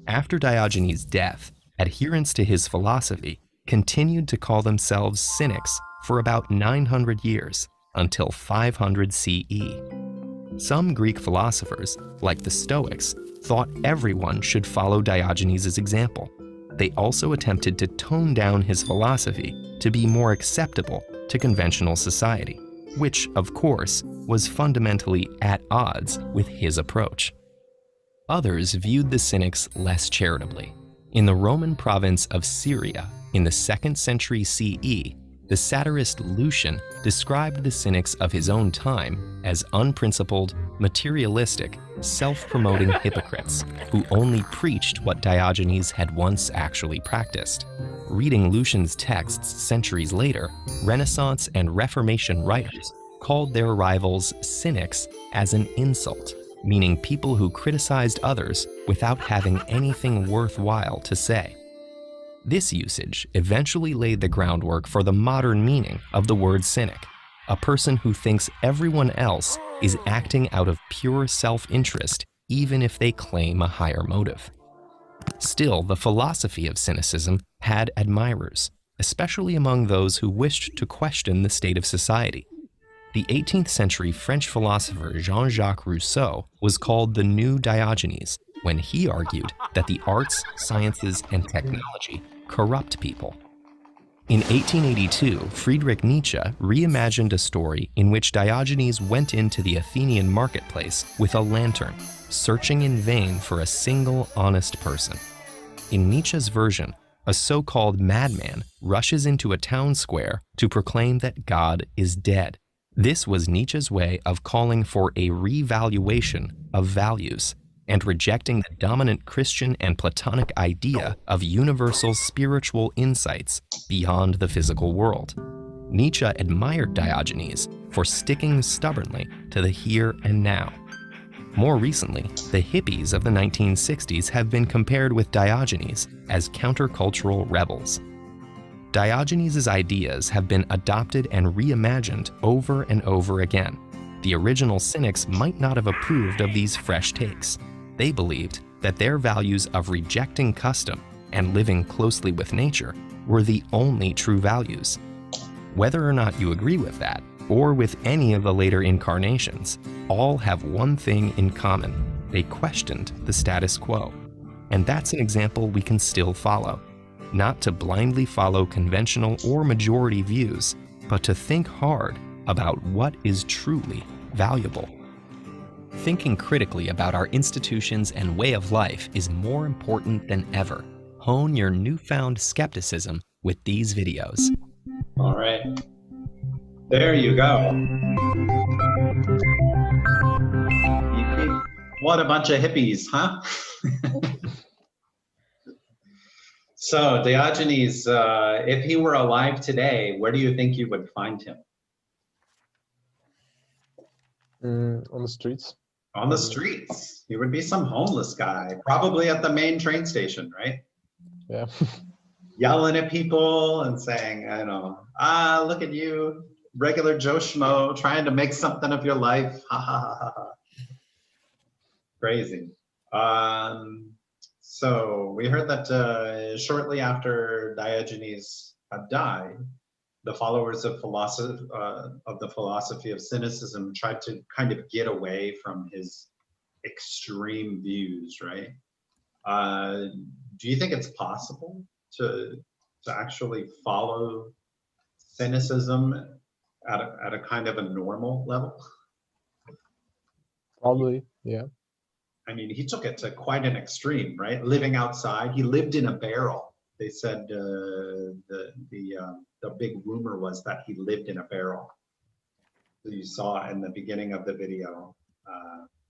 E: After Diogenes' death, adherents to his philosophy continued to call themselves Cynics for about 900 years, until 500 CE. Some Greek philosophers, like the Stoics, thought everyone should follow Diogenes' example. They also attempted to tone down his philosophy to be more acceptable to conventional society, which, of course, was fundamentally at odds with his approach. Others viewed the Cynics less charitably. In the Roman province of Syria, in the 2nd century CE, the satirist Lucian described the cynics of his own time as unprincipled, materialistic, self-promoting hypocrites who only preached what Diogenes had once actually practiced. Reading Lucian's texts centuries later, Renaissance and Reformation writers called their rivals cynics as an insult, meaning people who criticized others without having anything worthwhile to say. This usage eventually laid the groundwork for the modern meaning of the word cynic, a person who thinks everyone else is acting out of pure self-interest, even if they claim a higher motive. Still, the philosophy of cynicism had admirers, especially among those who wished to question the state of society. The 18th century French philosopher Jean-Jacques Rousseau was called the new Diogenes when he argued that the arts, sciences, and technology corrupt people. In 1882, Friedrich Nietzsche reimagined a story in which Diogenes went into the Athenian marketplace with a lantern, searching in vain for a single honest person. In Nietzsche's version, a so-called madman rushes into a town square to proclaim that God is dead. This was Nietzsche's way of calling for a revaluation of values and rejecting the dominant Christian and Platonic idea of universal spiritual insights beyond the physical world. Nietzsche admired Diogenes for sticking stubbornly to the here and now. More recently, the hippies of the 1960s have been compared with Diogenes as countercultural rebels. Diogenes' ideas have been adopted and reimagined over and over again. The original cynics might not have approved of these fresh takes. They believed that their values of rejecting custom and living closely with nature were the only true values. Whether or not you agree with that, or with any of the later incarnations, all have one thing in common: they questioned the status quo. And that's an example we can still follow. Not to blindly follow conventional or majority views, but to think hard about what is truly valuable. Thinking critically about our institutions and way of life is more important than ever. Hone your newfound skepticism with these videos.
A: All right. There you go. What a bunch of hippies, huh? So Diogenes, if he were alive today, where do you think you would find him?
C: On the streets.
A: On the streets. He would be some homeless guy, probably at the main train station, right?
C: Yeah.
A: Yelling at people and saying, I don't know, look at you, regular Joe Schmo, trying to make something of your life. Ha ha ha ha ha. Crazy. So we heard that shortly after Diogenes had died, the followers of the philosophy of cynicism tried to kind of get away from his extreme views, right? Do you think it's possible to actually follow cynicism at a kind of a normal level?
C: Probably, yeah.
A: I mean, he took it to quite an extreme, right? Living outside, he lived in a barrel. They said the big rumor was that he lived in a barrel. So you saw in the beginning of the video.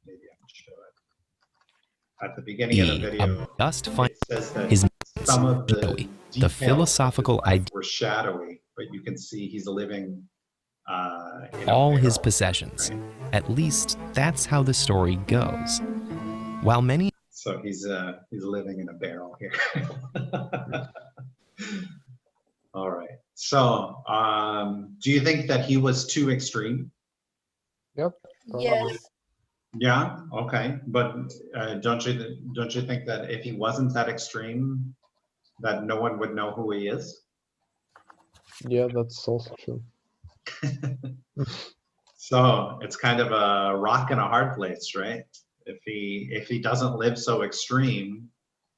A: Maybe I can show it. At the beginning of the video,
E: just
A: it says that
E: his
A: some of
E: the
A: the
E: philosophical ideas
A: were shadowy, but you can see he's living in
E: all
A: a
E: his
A: barrel,
E: possessions.
A: right?
E: At least that's how the story goes. While many
A: So he's living in a barrel here. All right. So do you think that he was too extreme?
C: Yep. Probably.
B: Yes.
A: Yeah. Okay. But don't you think that if he wasn't that extreme, that no one would know who he is?
C: Yeah, that's also true.
A: So it's kind of a rock and a hard place, right? If he doesn't live so extreme,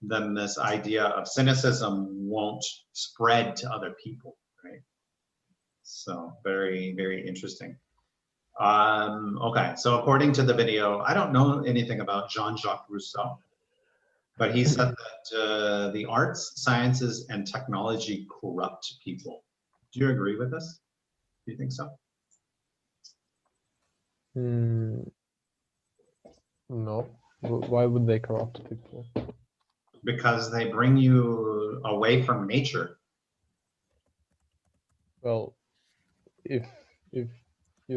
A: then this idea of cynicism won't spread to other people, right? So very, very interesting. Okay, so according to the video, I don't know anything about Jean-Jacques Rousseau, but he said that the arts, sciences, and technology corrupt people. Do you agree with this? Do you think so?
C: No. Why would they corrupt people?
A: Because they bring you away from nature.
C: Well, if you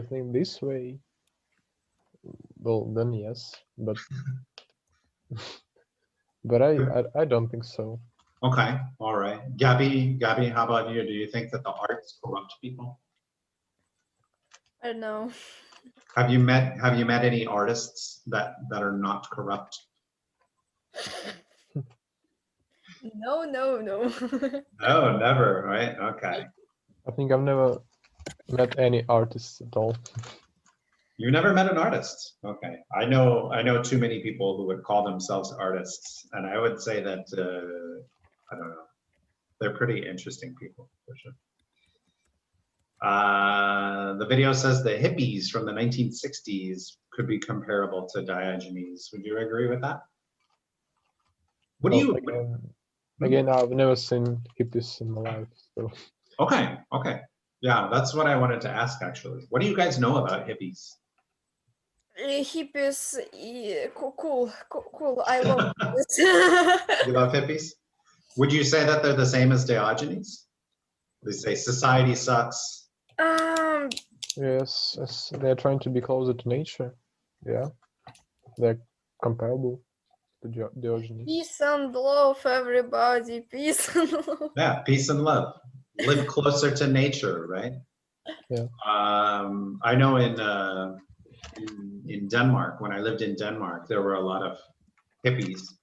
C: think this way, well then yes, but but I don't think so.
A: Okay, all right. Gabby, how about you? Do you think that the arts corrupt people?
B: I don't know.
A: Have you met any artists that are not corrupt?
B: No, no, no.
A: No, never, right? Okay.
C: I think I've never met any artists at all.
A: You never met an artist. Okay. I know too many people who would call themselves artists, and I would say that I don't know. They're pretty interesting people for sure. The video says the hippies from the 1960s could be comparable to Diogenes. Would you agree with that? What do
C: Well,
A: you?
C: again, I've never seen hippies in my life, so
A: Okay, okay. Yeah, that's what I wanted to ask actually. What do you guys know about hippies?
B: Hippies, cool. I love this.
A: You love hippies? Would you say that they're the same as Diogenes? They say society sucks.
C: yes, they're trying to be closer to nature. Yeah, they're comparable to Diogenes.
B: Peace and love, everybody. Peace and love.
A: Yeah, peace and love. Live closer to nature, right?
C: Yeah.
A: I know in Denmark, when I lived in Denmark, there were a lot of hippies,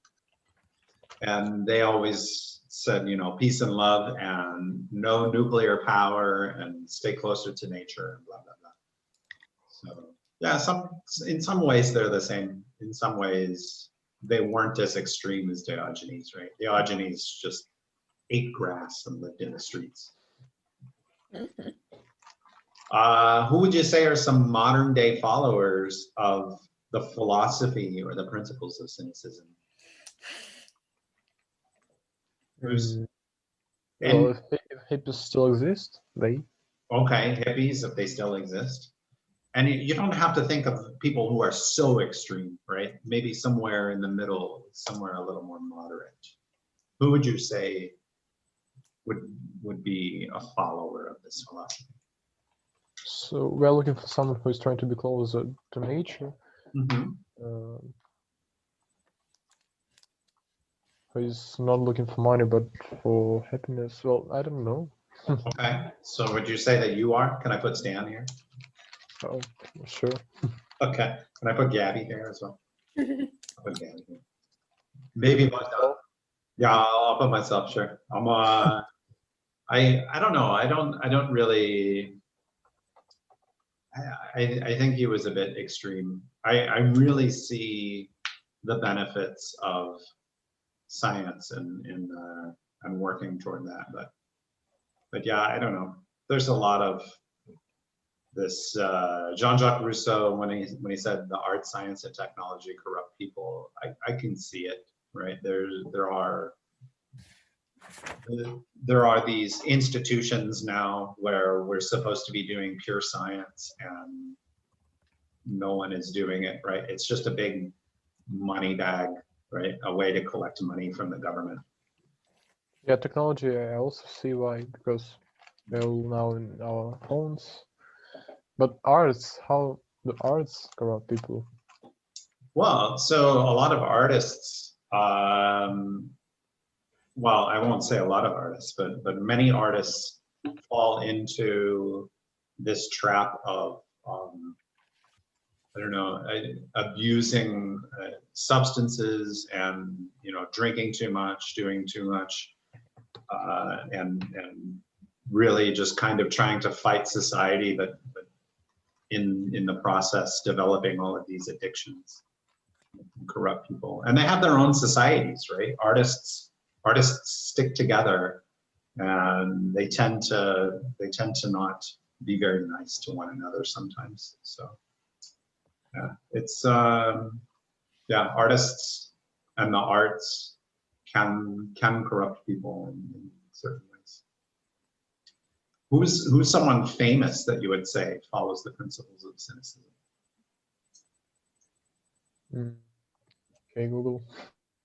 A: and they always said, you know, peace and love and no nuclear power and stay closer to nature and blah blah blah. So yeah, in some ways they're the same. In some ways they weren't as extreme as Diogenes, right? Diogenes just ate grass and lived in the streets. Who would you say are some modern day followers of the philosophy or the principles of cynicism? Who's
C: Well, if hippies still exist, they.
A: Okay, hippies, if they still exist. And you don't have to think of people who are so extreme, right? Maybe somewhere in the middle, somewhere a little more moderate. Who would you say would be a follower of this philosophy?
C: So we're looking for someone who is trying to be closer to nature.
A: Mm-hmm.
C: Who is not looking for money but for happiness. Well, I don't know.
A: Okay, so would you say that you are? Can I put Stan here?
C: Oh, sure.
A: Okay, can I put Gabby here as well? I'll put Gabby here. Maybe myself. Yeah, I'll put myself. Sure. I'm. I don't know. I don't really. I think he was a bit extreme. I really see the benefits of science and working toward that, but yeah, I don't know. There's a lot of this Jean-Jacques Rousseau when he said the art, science, and technology corrupt people. I can see it, right? There are these institutions now where we're supposed to be doing pure science and no one is doing it, right? It's just a big money bag, right? A way to collect money from the government.
C: Yeah, technology, I also see why, because they're all now in our phones. But arts, how do arts corrupt people?
A: Well, so a lot of artists, well, I won't say a lot of artists, but many artists fall into this trap of, I don't know, abusing substances and, you know, drinking too much, doing too much, and really just kind of trying to fight society, but in the process developing all of these addictions, corrupt people. And they have their own societies, right? Artists stick together and they tend to not be very nice to one another sometimes. So yeah, it's yeah, artists and the arts can corrupt people in certain ways. Who's someone famous that you would say follows the principles of cynicism?
C: Okay, Google.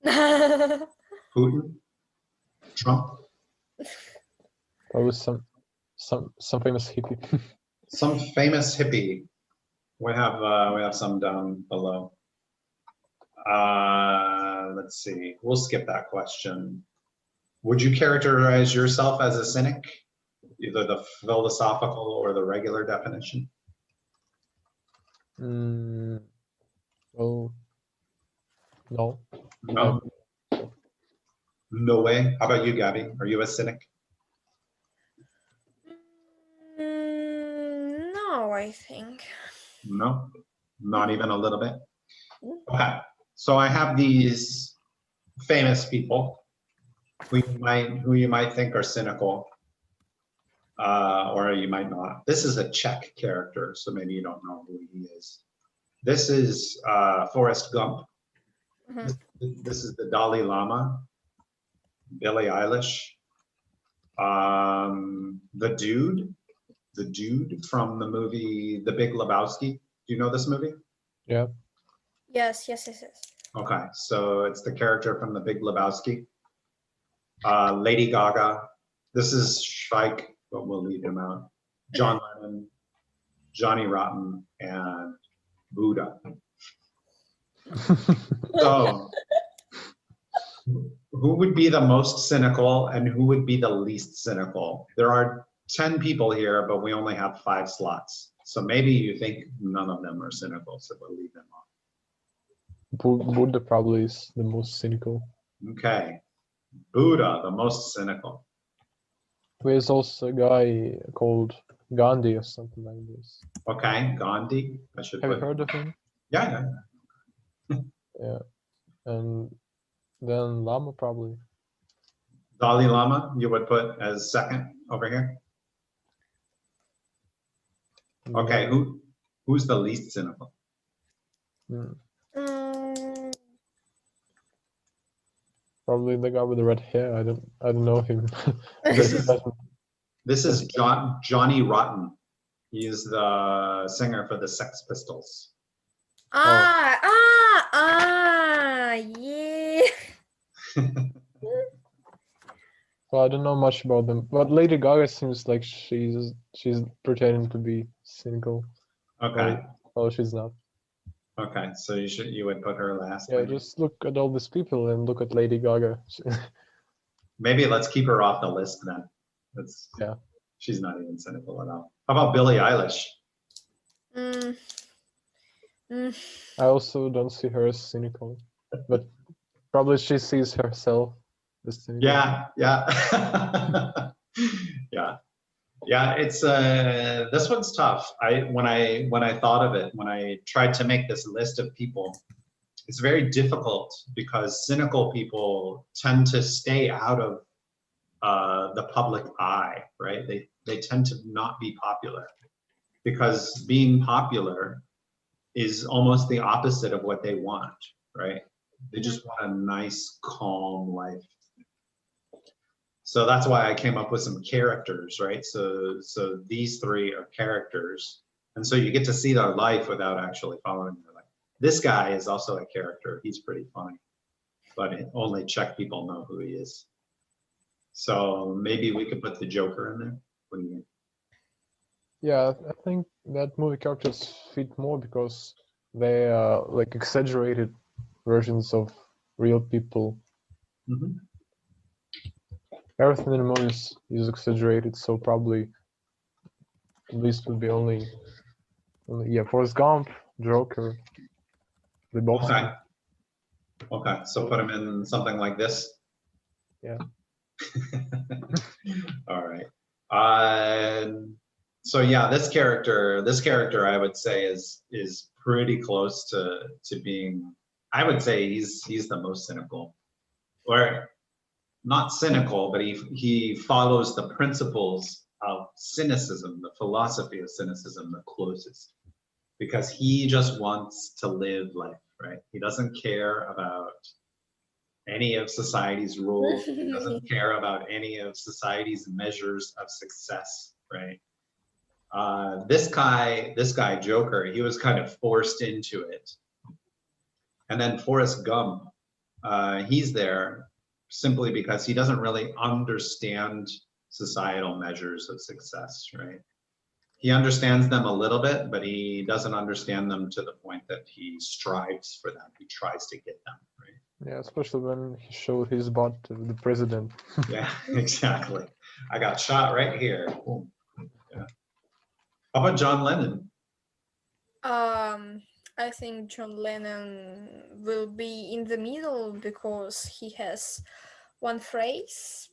A: Putin? Trump?
C: Probably some famous hippie.
A: Some famous hippie. We have some down below. Let's see. We'll skip that question. Would you characterize yourself as a cynic? Either the philosophical or the regular definition?
C: Well, no.
A: No. No way. How about you, Gabby? Are you a cynic?
B: No, I think.
A: No, not even a little bit. Okay, so I have these famous people who you might think are cynical, or you might not. This is a Czech character, so maybe you don't know who he is. This is Forrest Gump.
B: Mhm.
A: This is the Dalai Lama, Billie Eilish, the dude from the movie The Big Lebowski. Do you know this movie?
C: Yeah.
B: Yes.
A: Okay, so it's the character from The Big Lebowski. Lady Gaga. This is Shrike, but we'll leave him out. John Lennon, Johnny Rotten, and Buddha. So, who would be the most cynical and who would be the least cynical? There are 10 people here, but we only have 5 slots. So maybe you think none of them are cynical, so we'll leave them off.
C: Buddha probably is the most cynical.
A: Okay, Buddha, the most cynical.
C: There's also a guy called Gandhi or something like this.
A: Okay, Gandhi. I should
C: Have you
A: put.
C: heard of him?
A: Yeah.
C: Yeah. And then Lama probably.
A: Dalai Lama, you would put as second over here. Okay, who's the least cynical?
C: Mm,
B: Mm,
C: Probably the guy with the red hair. I don't know him.
A: This is Johnny Rotten. He is the singer for the Sex Pistols.
B: yeah.
C: Well, I don't know much about them, but Lady Gaga seems like she's pretending to be cynical.
A: Okay.
C: Oh, she's not.
A: Okay, so you would put her last.
C: Yeah,
A: maybe.
C: just look at all these people and look at Lady Gaga.
A: Maybe let's keep her off the list then.
C: Yeah.
A: She's not even cynical at all. How about Billie Eilish?
C: I also don't see her as cynical, but probably she sees herself as cynical.
A: Yeah. Yeah, it's this one's tough. When I thought of it, when I tried to make this list of people, it's very difficult because cynical people tend to stay out of the public eye, right? They tend to not be popular because being popular is almost the opposite of what they want, right? They just want a nice, calm life. So that's why I came up with some characters, right? So these 3 are characters. And so you get to see their life without actually following their life. This guy is also a character. He's pretty funny, but only Czech people know who he is. So maybe we could put the Joker in there. What do you think?
C: Yeah, I think that movie characters fit more because they are like exaggerated versions of real people.
A: Mm-hmm.
C: Everything in the movies is exaggerated, so probably this would be only Forrest Gump, Joker, the both.
A: Okay, so put him in something like this.
C: Yeah.
A: All right. So yeah, this character I would say is pretty close to being. I would say he's the most cynical, or not cynical, but he follows the principles of cynicism, the philosophy of cynicism, the closest, because he just wants to live life, right? He doesn't care about any of society's rules. He doesn't care about any of society's measures of success, right? This guy Joker, he was kind of forced into it. And then Forrest Gump, he's there simply because he doesn't really understand societal measures of success, right? He understands them a little bit, but he doesn't understand them to the point that he strives for them. He tries to get them, right?
C: Yeah, especially when he showed his butt to the president.
A: Yeah, exactly. I got shot right here. Boom. Yeah. How about John Lennon?
B: I think John Lennon will be in the middle because he has one phrase.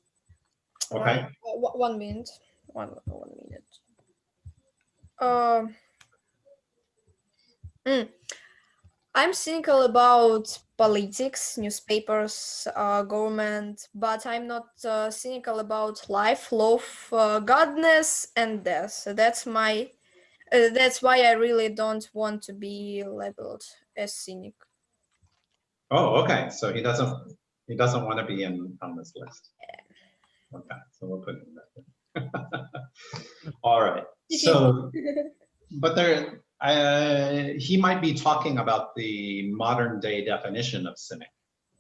A: Okay.
B: 1 minute. One minute. Um. I'm cynical about politics, newspapers, government, but I'm not cynical about life, love, godness, and death. So that's my. That's why I really don't want to be labeled as cynic.
A: Oh, okay. So he doesn't want to be on this list. Okay, so we'll put him back. All right. So, but he might be talking about the modern day definition of cynic,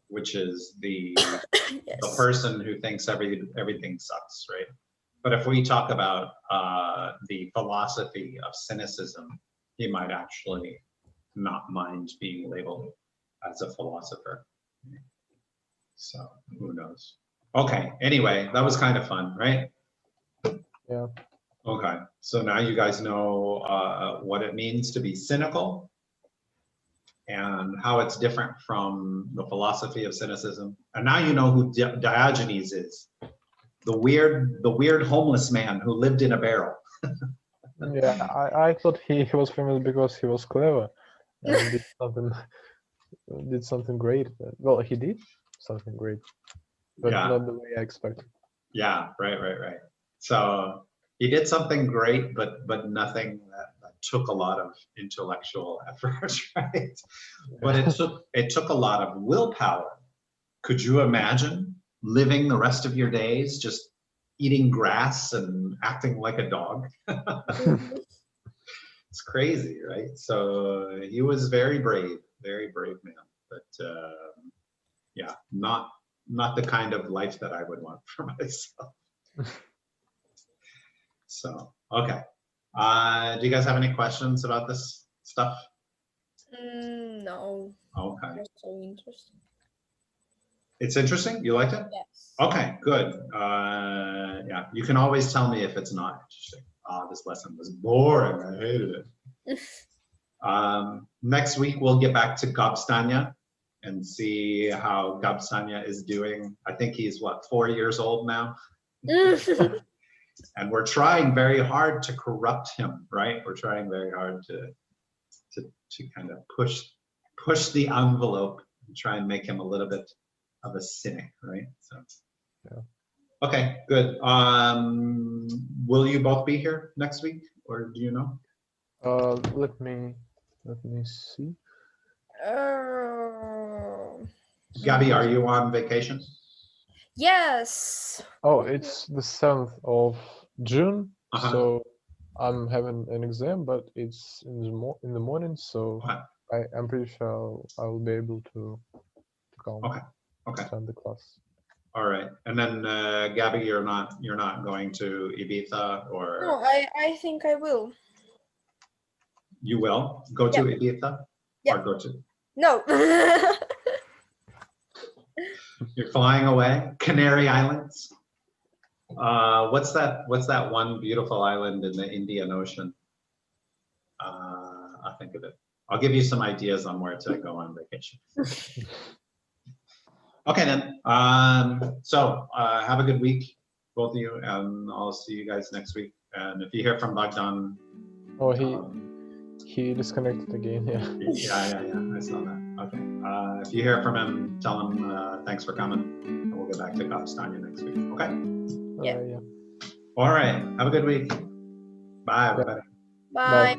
A: which is the
B: Yes.
A: person who thinks everything sucks, right? But if we talk about the philosophy of cynicism, he might actually not mind being labeled as a philosopher. So who knows? Okay, anyway, that was kind of fun, right?
C: Yeah.
A: Okay, so now you guys know what it means to be cynical and how it's different from the philosophy of cynicism. And now you know who Diogenes is, the weird homeless man who lived in a barrel.
C: Yeah, I thought he was famous because he was clever and did something great. Well, he did something great, but
A: Yeah.
C: not the way I expected.
A: Yeah, right. So he did something great, but nothing that took a lot of intellectual effort, right? But it took a lot of willpower. Could you imagine living the rest of your days just eating grass and acting like a dog? It's crazy, right? So he was very brave man, but yeah, not the kind of life that I would want for myself. So, okay. Do you guys have any questions about this stuff?
B: No.
A: Okay.
B: Not so interesting.
A: It's interesting? You liked it?
B: Yes.
A: Okay, good. Yeah, you can always tell me if it's not interesting. This lesson was boring. I hated it. Next week, we'll get back to Gobstanya and see how Gobstanya is doing. I think he's, 4 years old now? And we're trying very hard to corrupt him, right? We're trying very hard to kind of push the envelope and try and make him a little bit of a cynic, right? So,
C: yeah.
A: Okay, good. Will you both be here next week, or do you know?
C: Let me see.
A: Gabby, are you on vacation?
B: Yes.
C: Oh, it's the 7th of June,
A: Uh-huh.
C: so I'm having an exam, but it's in the morning, so
A: Okay.
C: I'm pretty sure I will be able to come.
A: Okay.
C: Attend the class.
A: All right. And then Gabby, you're not going to Ibiza, or
B: No, I think I will.
A: you will go to Ibiza?
B: Yeah.
A: Or go to?
B: No.
A: You're flying away? Canary Islands? What's that one beautiful island in the Indian Ocean? I'll think of it. I'll give you some ideas on where to go on vacation. Okay then. So have a good week, both of you, and I'll see you guys next week. And if you hear from Bogdan,
C: Oh, he disconnected again. Yeah.
A: Yeah. I saw that. Okay. If you hear from him, tell him thanks for coming, and we'll get back to Gobstanya next week. Okay.
B: Yeah.
C: Yeah.
A: All right. Have a good week. Bye, everybody.
B: Bye.